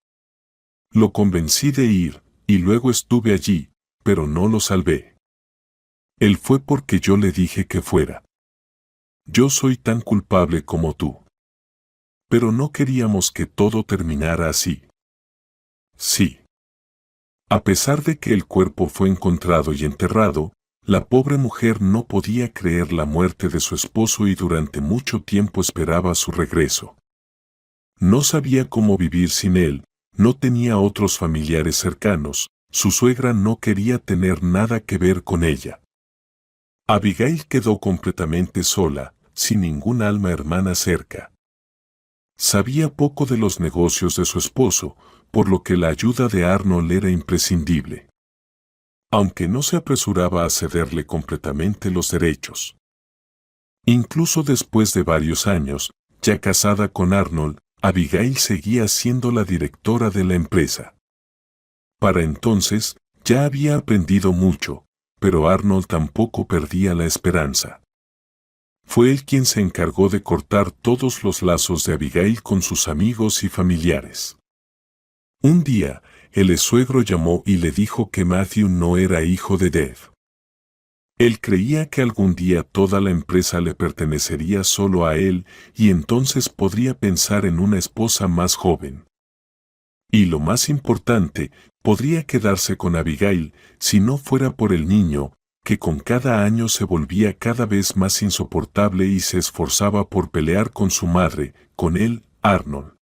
Lo convencí de ir, y luego estuve allí, pero no lo salvé. Él fue porque yo le dije que fuera. Yo soy tan culpable como tú. Pero no queríamos que todo terminara así. Sí. A pesar de que el cuerpo fue encontrado y enterrado, la pobre mujer no podía creer la muerte de su esposo y durante mucho tiempo esperaba su regreso. No sabía cómo vivir sin él, no tenía otros familiares cercanos, su suegra no quería tener nada que ver con ella. Abigail quedó completamente sola, sin ningún alma hermana cerca. Sabía poco de los negocios de su esposo, por lo que la ayuda de Arnold era imprescindible. Aunque no se apresuraba a cederle completamente los derechos. Incluso después de varios años, ya casada con Arnold, Abigail seguía siendo la directora de la empresa. Para entonces, ya había aprendido mucho, pero Arnold tampoco perdía la esperanza. Fue él quien se encargó de cortar todos los lazos de Abigail con sus amigos y familiares. Un día, el suegro llamó y le dijo que Matthew no era hijo de Dave. Él creía que algún día toda la empresa le pertenecería solo a él y entonces podría pensar en una esposa más joven. Y lo más importante, podría quedarse con Abigail si no fuera por el niño, que con cada año se volvía cada vez más insoportable y se esforzaba por pelear con su madre, con él, Arnold.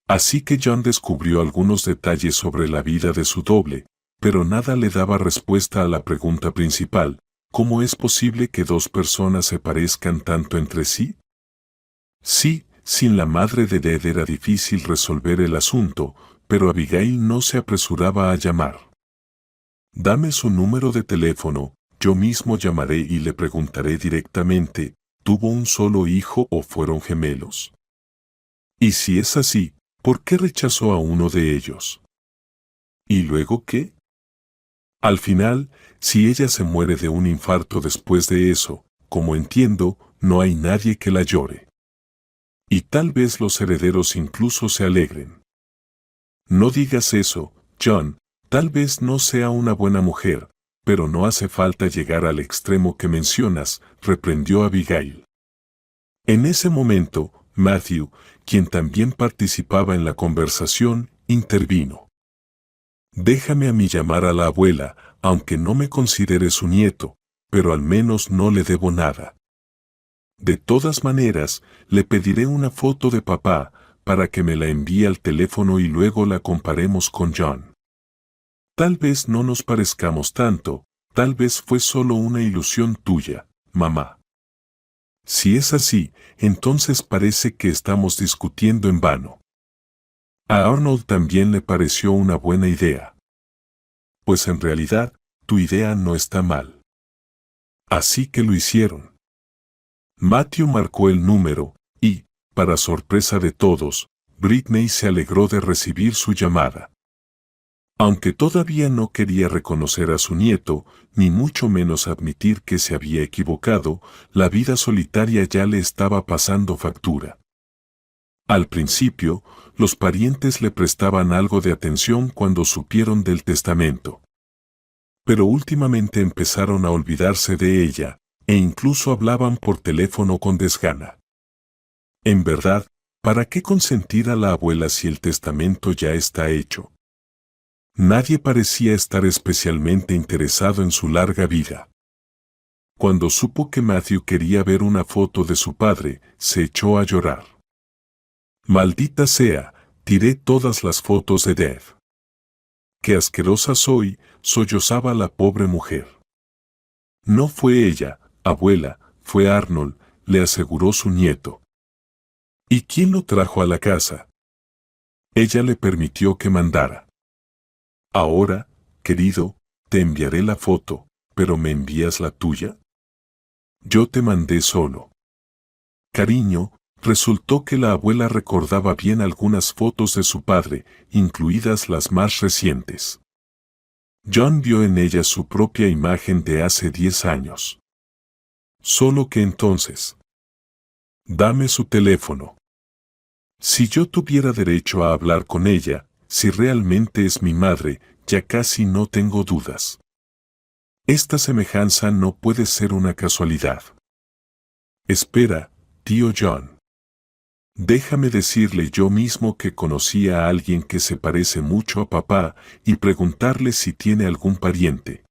Así que John descubrió algunos detalles sobre la vida de su doble, pero nada le daba respuesta a la pregunta principal: ¿cómo es posible que dos personas se parezcan tanto entre sí? Sí, sin la madre de Dave era difícil resolver el asunto, pero Abigail no se apresuraba a llamar. Dame su número de teléfono, yo mismo llamaré y le preguntaré directamente, ¿tuvo un solo hijo o fueron gemelos? Y si es así, ¿por qué rechazó a uno de ellos? ¿Y luego qué? Al final, si ella se muere de un infarto después de eso, como entiendo, no hay nadie que la llore. Y tal vez los herederos incluso se alegren. No digas eso, John, tal vez no sea una buena mujer, pero no hace falta llegar al extremo que mencionas, reprendió Abigail. En ese momento, Matthew, quien también participaba en la conversación, intervino. Déjame a mí llamar a la abuela, aunque no me considere su nieto, pero al menos no le debo nada. De todas maneras, le pediré una foto de papá, para que me la envíe al teléfono y luego la comparemos con John. Tal vez no nos parezcamos tanto, tal vez fue solo una ilusión tuya, mamá. Si es así, entonces parece que estamos discutiendo en vano. A Arnold también le pareció una buena idea. Pues en realidad, tu idea no está mal. Así que lo hicieron. Matthew marcó el número, y, para sorpresa de todos, Britney se alegró de recibir su llamada. Aunque todavía no quería reconocer a su nieto, ni mucho menos admitir que se había equivocado, la vida solitaria ya le estaba pasando factura. Al principio, los parientes le prestaban algo de atención cuando supieron del testamento. Pero últimamente empezaron a olvidarse de ella, e incluso hablaban por teléfono con desgana. En verdad, ¿para qué consentir a la abuela si el testamento ya está hecho? Nadie parecía estar especialmente interesado en su larga vida. Cuando supo que Matthew quería ver una foto de su padre, se echó a llorar. Maldita sea, tiré todas las fotos de Dave. Qué asquerosa soy, sollozaba la pobre mujer. No fue ella, abuela, fue Arnold, le aseguró su nieto. ¿Y quién lo trajo a la casa? Ella le permitió que mandara. Ahora, querido, te enviaré la foto, pero ¿me envías la tuya? Yo te mandé solo. Cariño, resultó que la abuela recordaba bien algunas fotos de su padre, incluidas las más recientes. John vio en ellas su propia imagen de hace 10 años. Solo que entonces. Dame su teléfono. Si yo tuviera derecho a hablar con ella, si realmente es mi madre, ya casi no tengo dudas. Esta semejanza no puede ser una casualidad. Espera, tío John. Déjame decirle yo mismo que conocí a alguien que se parece mucho a papá y preguntarle si tiene algún pariente.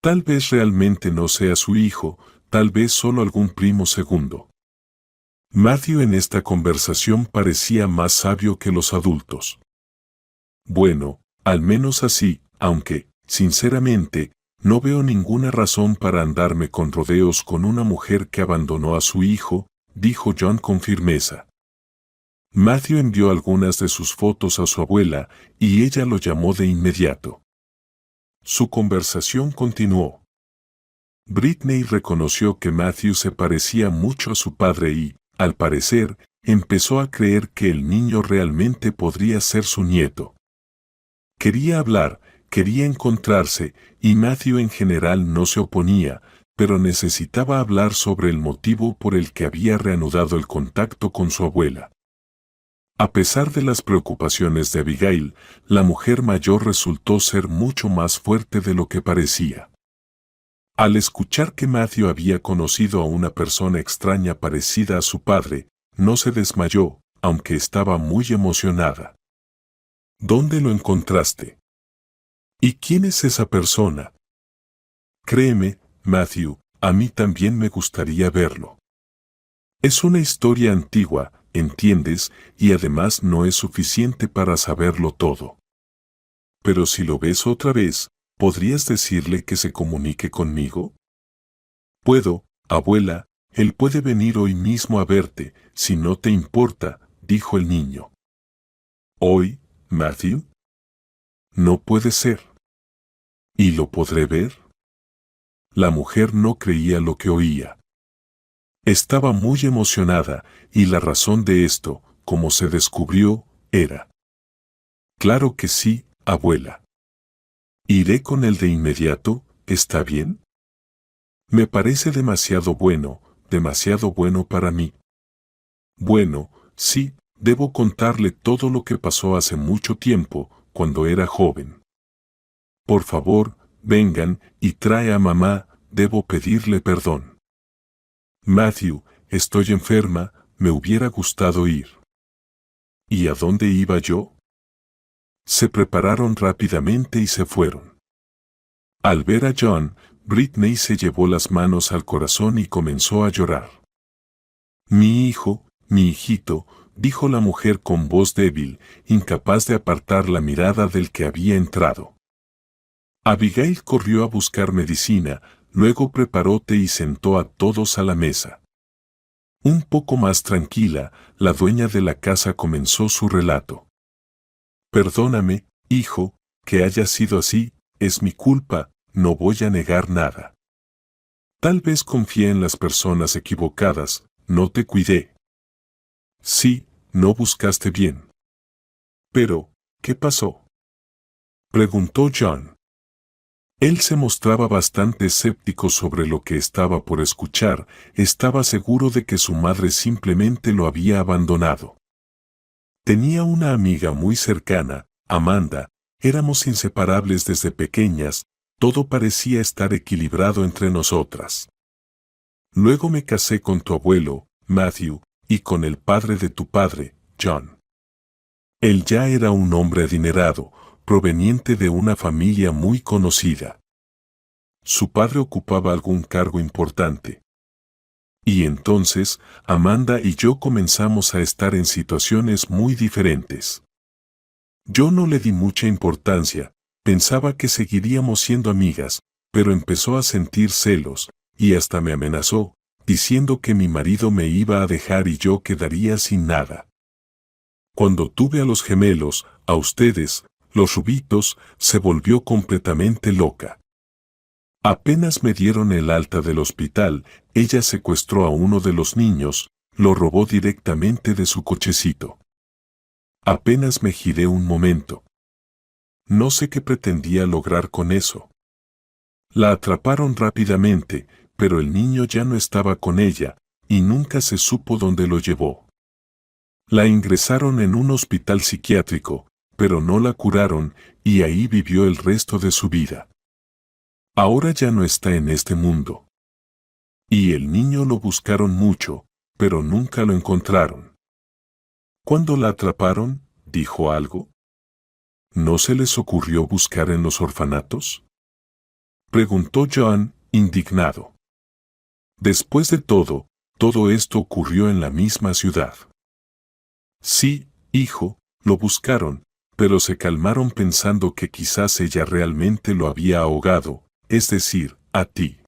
Tal vez realmente no sea su hijo, tal vez solo algún primo segundo. Matthew en esta conversación parecía más sabio que los adultos. Bueno, al menos así, aunque, sinceramente, no veo ninguna razón para andarme con rodeos con una mujer que abandonó a su hijo, dijo John con firmeza. Matthew envió algunas de sus fotos a su abuela y ella lo llamó de inmediato. Su conversación continuó. Britney reconoció que Matthew se parecía mucho a su padre y, al parecer, empezó a creer que el niño realmente podría ser su nieto. Quería hablar, quería encontrarse, y Matthew en general no se oponía, pero necesitaba hablar sobre el motivo por el que había reanudado el contacto con su abuela. A pesar de las preocupaciones de Abigail, la mujer mayor resultó ser mucho más fuerte de lo que parecía. Al escuchar que Matthew había conocido a una persona extraña parecida a su padre, no se desmayó, aunque estaba muy emocionada. ¿Dónde lo encontraste? ¿Y quién es esa persona? Créeme, Matthew, a mí también me gustaría verlo. Es una historia antigua, entiendes, y además no es suficiente para saberlo todo. Pero si lo ves otra vez, ¿podrías decirle que se comunique conmigo? Puedo, abuela, él puede venir hoy mismo a verte, si no te importa, dijo el niño. ¿Hoy, Matthew? No puede ser. ¿Y lo podré ver? La mujer no creía lo que oía. Estaba muy emocionada, y la razón de esto, como se descubrió, era: claro que sí, abuela. Iré con él de inmediato, ¿está bien? Me parece demasiado bueno para mí. Bueno, sí, debo contarle todo lo que pasó hace mucho tiempo, cuando era joven. Por favor, vengan y trae a mamá, debo pedirle perdón. Matthew, estoy enferma, me hubiera gustado ir. ¿Y a dónde iba yo? Se prepararon rápidamente y se fueron. Al ver a John, Britney se llevó las manos al corazón y comenzó a llorar. Mi hijo, mi hijito, dijo la mujer con voz débil, incapaz de apartar la mirada del que había entrado. Abigail corrió a buscar medicina, luego preparó té y sentó a todos a la mesa. Un poco más tranquila, la dueña de la casa comenzó su relato. Perdóname, hijo, que haya sido así, es mi culpa, no voy a negar nada. Tal vez confié en las personas equivocadas, no te cuidé. Sí, no buscaste bien. Pero, ¿qué pasó? Preguntó John. Él se mostraba bastante escéptico sobre lo que estaba por escuchar, estaba seguro de que su madre simplemente lo había abandonado. Tenía una amiga muy cercana, Amanda, éramos inseparables desde pequeñas, todo parecía estar equilibrado entre nosotras. Luego me casé con tu abuelo, Matthew, y con el padre de tu padre, John. Él ya era un hombre adinerado, proveniente de una familia muy conocida. Su padre ocupaba algún cargo importante. Y entonces, Amanda y yo comenzamos a estar en situaciones muy diferentes. Yo no le di mucha importancia, pensaba que seguiríamos siendo amigas, pero empezó a sentir celos, y hasta me amenazó, diciendo que mi marido me iba a dejar y yo quedaría sin nada. Cuando tuve a los gemelos, a ustedes, los rubitos, se volvió completamente loca. Apenas me dieron el alta del hospital, ella secuestró a uno de los niños, lo robó directamente de su cochecito. Apenas me giré un momento. No sé qué pretendía lograr con eso. La atraparon rápidamente, pero el niño ya no estaba con ella, y nunca se supo dónde lo llevó. La ingresaron en un hospital psiquiátrico, pero no la curaron, y ahí vivió el resto de su vida. Ahora ya no está en este mundo. Y el niño lo buscaron mucho, pero nunca lo encontraron. ¿Cuándo la atraparon, dijo algo? ¿No se les ocurrió buscar en los orfanatos? Preguntó John, indignado. Después de todo esto ocurrió en la misma ciudad. Sí, hijo, lo buscaron, pero se calmaron pensando que quizás ella realmente lo había ahogado, es decir, a ti.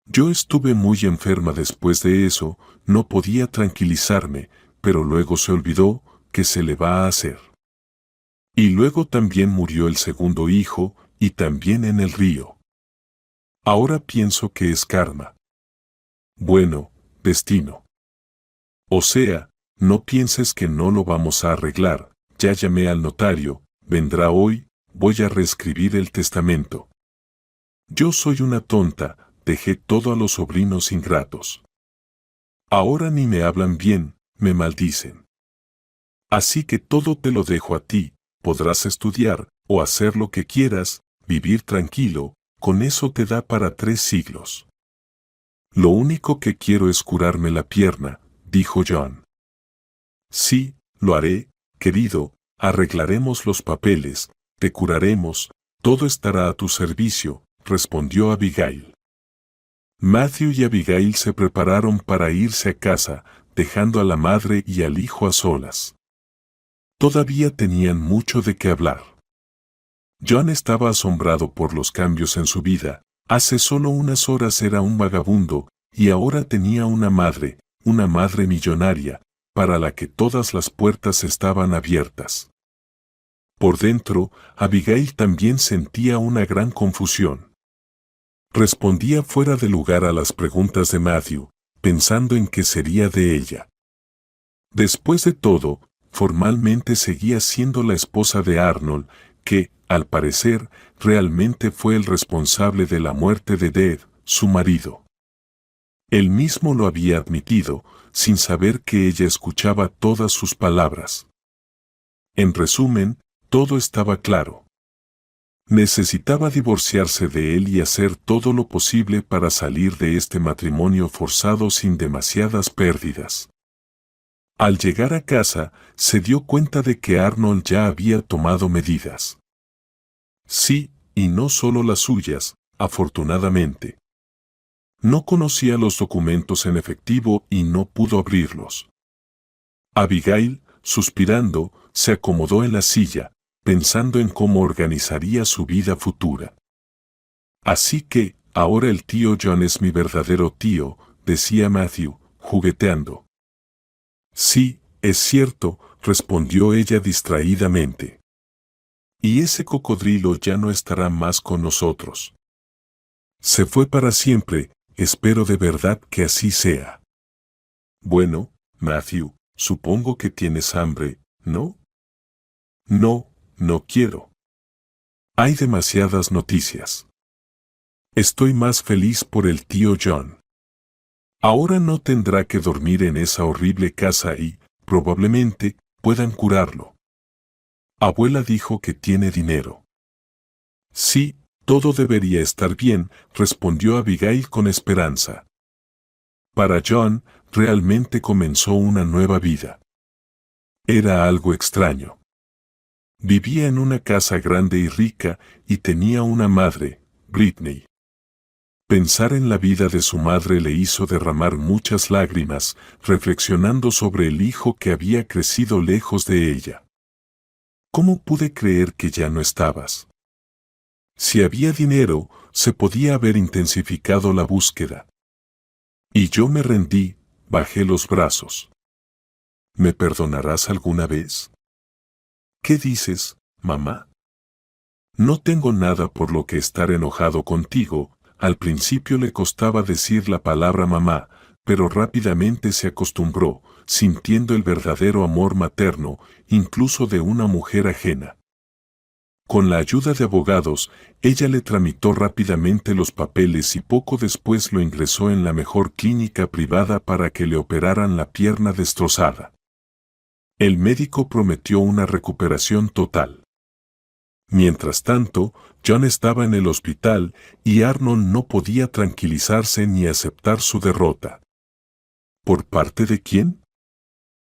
Yo estuve muy enferma después de eso, no podía tranquilizarme, pero luego se olvidó, ¿qué se le va a hacer? Y luego también murió el segundo hijo, y también en el río. Ahora pienso que es karma. Bueno, destino. O sea, no pienses que no lo vamos a arreglar, ya llamé al notario, vendrá hoy, voy a reescribir el testamento. Yo soy una tonta, dejé todo a los sobrinos ingratos. Ahora ni me hablan bien, me maldicen. Así que todo te lo dejo a ti, podrás estudiar, o hacer lo que quieras, vivir tranquilo, con eso te da para 3 siglos. Lo único que quiero es curarme la pierna, dijo John. Sí, lo haré, querido, arreglaremos los papeles, te curaremos, todo estará a tu servicio, respondió Abigail. Matthew y Abigail se prepararon para irse a casa, dejando a la madre y al hijo a solas. Todavía tenían mucho de qué hablar. John estaba asombrado por los cambios en su vida. Hace solo unas horas era un vagabundo, y ahora tenía una madre millonaria, para la que todas las puertas estaban abiertas. Por dentro, Abigail también sentía una gran confusión. Respondía fuera de lugar a las preguntas de Matthew, pensando en qué sería de ella. Después de todo, formalmente seguía siendo la esposa de Arnold, que, al parecer, realmente fue el responsable de la muerte de Dave, su marido. Él mismo lo había admitido, sin saber que ella escuchaba todas sus palabras. En resumen, todo estaba claro. Necesitaba divorciarse de él y hacer todo lo posible para salir de este matrimonio forzado sin demasiadas pérdidas. Al llegar a casa, se dio cuenta de que Arnold ya había tomado medidas. Sí, y no solo las suyas, afortunadamente. No conocía los documentos en efectivo y no pudo abrirlos. Abigail, suspirando, se acomodó en la silla, pensando en cómo organizaría su vida futura. Así que, ahora el tío John es mi verdadero tío, decía Matthew, jugueteando. Sí, es cierto, respondió ella distraídamente. Y ese cocodrilo ya no estará más con nosotros. Se fue para siempre, espero de verdad que así sea. Bueno, Matthew, supongo que tienes hambre, ¿no? No, no quiero. Hay demasiadas noticias. Estoy más feliz por el tío John. Ahora no tendrá que dormir en esa horrible casa y, probablemente, puedan curarlo. Abuela dijo que tiene dinero. Sí, todo debería estar bien, respondió Abigail con esperanza. Para John, realmente comenzó una nueva vida. Era algo extraño. Vivía en una casa grande y rica y tenía una madre, Britney. Pensar en la vida de su madre le hizo derramar muchas lágrimas, reflexionando sobre el hijo que había crecido lejos de ella. ¿Cómo pude creer que ya no estabas? Si había dinero, se podía haber intensificado la búsqueda. Y yo me rendí, bajé los brazos. ¿Me perdonarás alguna vez? ¿Qué dices, mamá? No tengo nada por lo que estar enojado contigo. Al principio le costaba decir la palabra mamá, pero rápidamente se acostumbró, sintiendo el verdadero amor materno, incluso de una mujer ajena. Con la ayuda de abogados, ella le tramitó rápidamente los papeles y poco después lo ingresó en la mejor clínica privada para que le operaran la pierna destrozada. El médico prometió una recuperación total. Mientras tanto, John estaba en el hospital y Arnold no podía tranquilizarse ni aceptar su derrota. ¿Por parte de quién?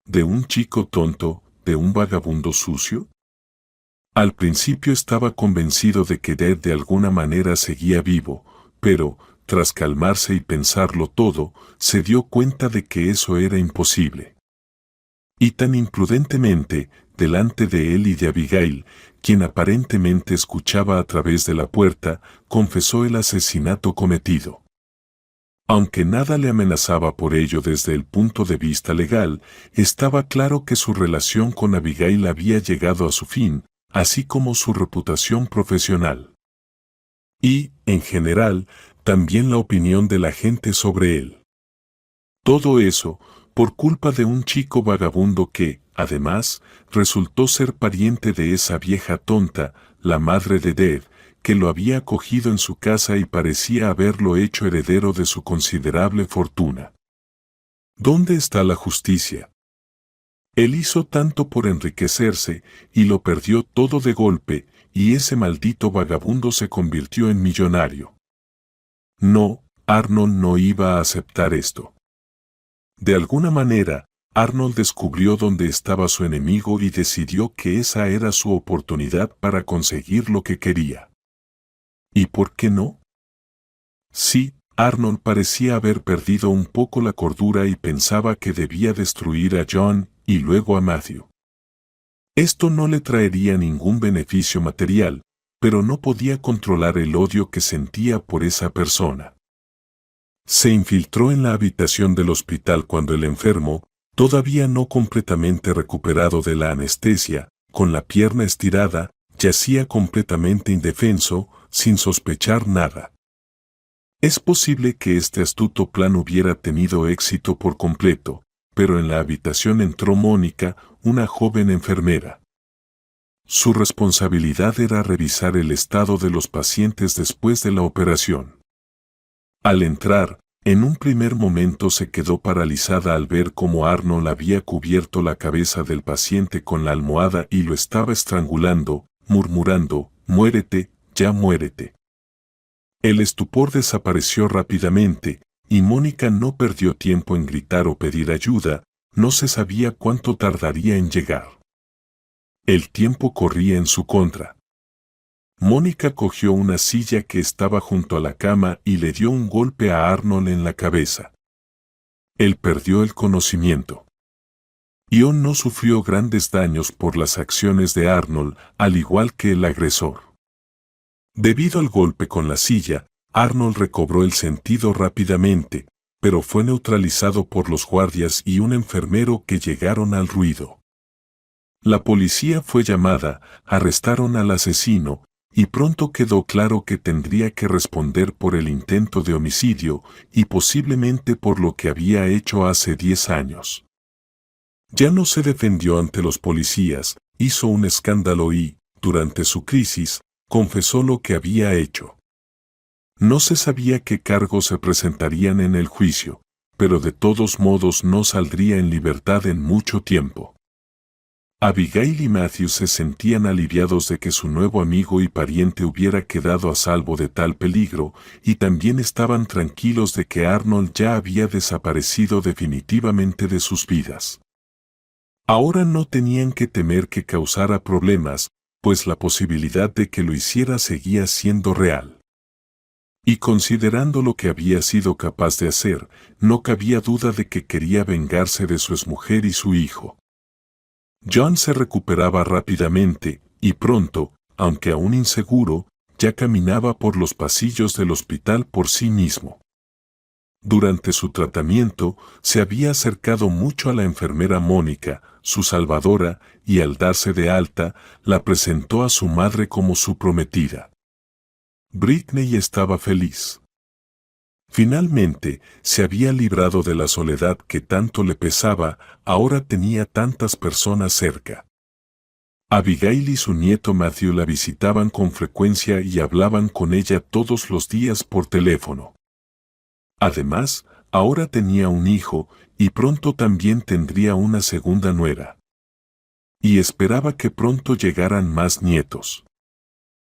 ¿De un chico tonto, de un vagabundo sucio? Al principio estaba convencido de que Dad de alguna manera seguía vivo, pero, tras calmarse y pensarlo todo, se dio cuenta de que eso era imposible. Y tan imprudentemente, delante de él y de Abigail, quien aparentemente escuchaba a través de la puerta, confesó el asesinato cometido. Aunque nada le amenazaba por ello desde el punto de vista legal, estaba claro que su relación con Abigail había llegado a su fin, así como su reputación profesional. Y, en general, también la opinión de la gente sobre él. Todo eso, por culpa de un chico vagabundo que, además, resultó ser pariente de esa vieja tonta, la madre de Dave, que lo había acogido en su casa y parecía haberlo hecho heredero de su considerable fortuna. ¿Dónde está la justicia? Él hizo tanto por enriquecerse, y lo perdió todo de golpe, y ese maldito vagabundo se convirtió en millonario. No, Arnold no iba a aceptar esto. De alguna manera, Arnold descubrió dónde estaba su enemigo y decidió que esa era su oportunidad para conseguir lo que quería. ¿Y por qué no? Sí, Arnold parecía haber perdido un poco la cordura y pensaba que debía destruir a John y luego a Matthew. Esto no le traería ningún beneficio material, pero no podía controlar el odio que sentía por esa persona. Se infiltró en la habitación del hospital cuando el enfermo, todavía no completamente recuperado de la anestesia, con la pierna estirada, yacía completamente indefenso, sin sospechar nada. Es posible que este astuto plan hubiera tenido éxito por completo, pero en la habitación entró Mónica, una joven enfermera. Su responsabilidad era revisar el estado de los pacientes después de la operación. Al entrar, en un primer momento se quedó paralizada al ver cómo Arnold había cubierto la cabeza del paciente con la almohada y lo estaba estrangulando, murmurando, «Muérete, ya muérete». El estupor desapareció rápidamente, y Mónica no perdió tiempo en gritar o pedir ayuda, no se sabía cuánto tardaría en llegar. El tiempo corría en su contra. Mónica cogió una silla que estaba junto a la cama y le dio un golpe a Arnold en la cabeza. Él perdió el conocimiento. Ion no sufrió grandes daños por las acciones de Arnold, al igual que el agresor. Debido al golpe con la silla, Arnold recobró el sentido rápidamente, pero fue neutralizado por los guardias y un enfermero que llegaron al ruido. La policía fue llamada, arrestaron al asesino, y pronto quedó claro que tendría que responder por el intento de homicidio y posiblemente por lo que había hecho hace 10 años. Ya no se defendió ante los policías, hizo un escándalo y, durante su crisis, confesó lo que había hecho. No se sabía qué cargos se presentarían en el juicio, pero de todos modos no saldría en libertad en mucho tiempo. Abigail y Matthew se sentían aliviados de que su nuevo amigo y pariente hubiera quedado a salvo de tal peligro, y también estaban tranquilos de que Arnold ya había desaparecido definitivamente de sus vidas. Ahora no tenían que temer que causara problemas, pues la posibilidad de que lo hiciera seguía siendo real. Y considerando lo que había sido capaz de hacer, no cabía duda de que quería vengarse de su exmujer y su hijo. John se recuperaba rápidamente, y pronto, aunque aún inseguro, ya caminaba por los pasillos del hospital por sí mismo. Durante su tratamiento, se había acercado mucho a la enfermera Mónica, su salvadora, y al darse de alta, la presentó a su madre como su prometida. Britney estaba feliz. Finalmente, se había librado de la soledad que tanto le pesaba, ahora tenía tantas personas cerca. Abigail y su nieto Matthew la visitaban con frecuencia y hablaban con ella todos los días por teléfono. Además, ahora tenía un hijo, y pronto también tendría una segunda nuera. Y esperaba que pronto llegaran más nietos.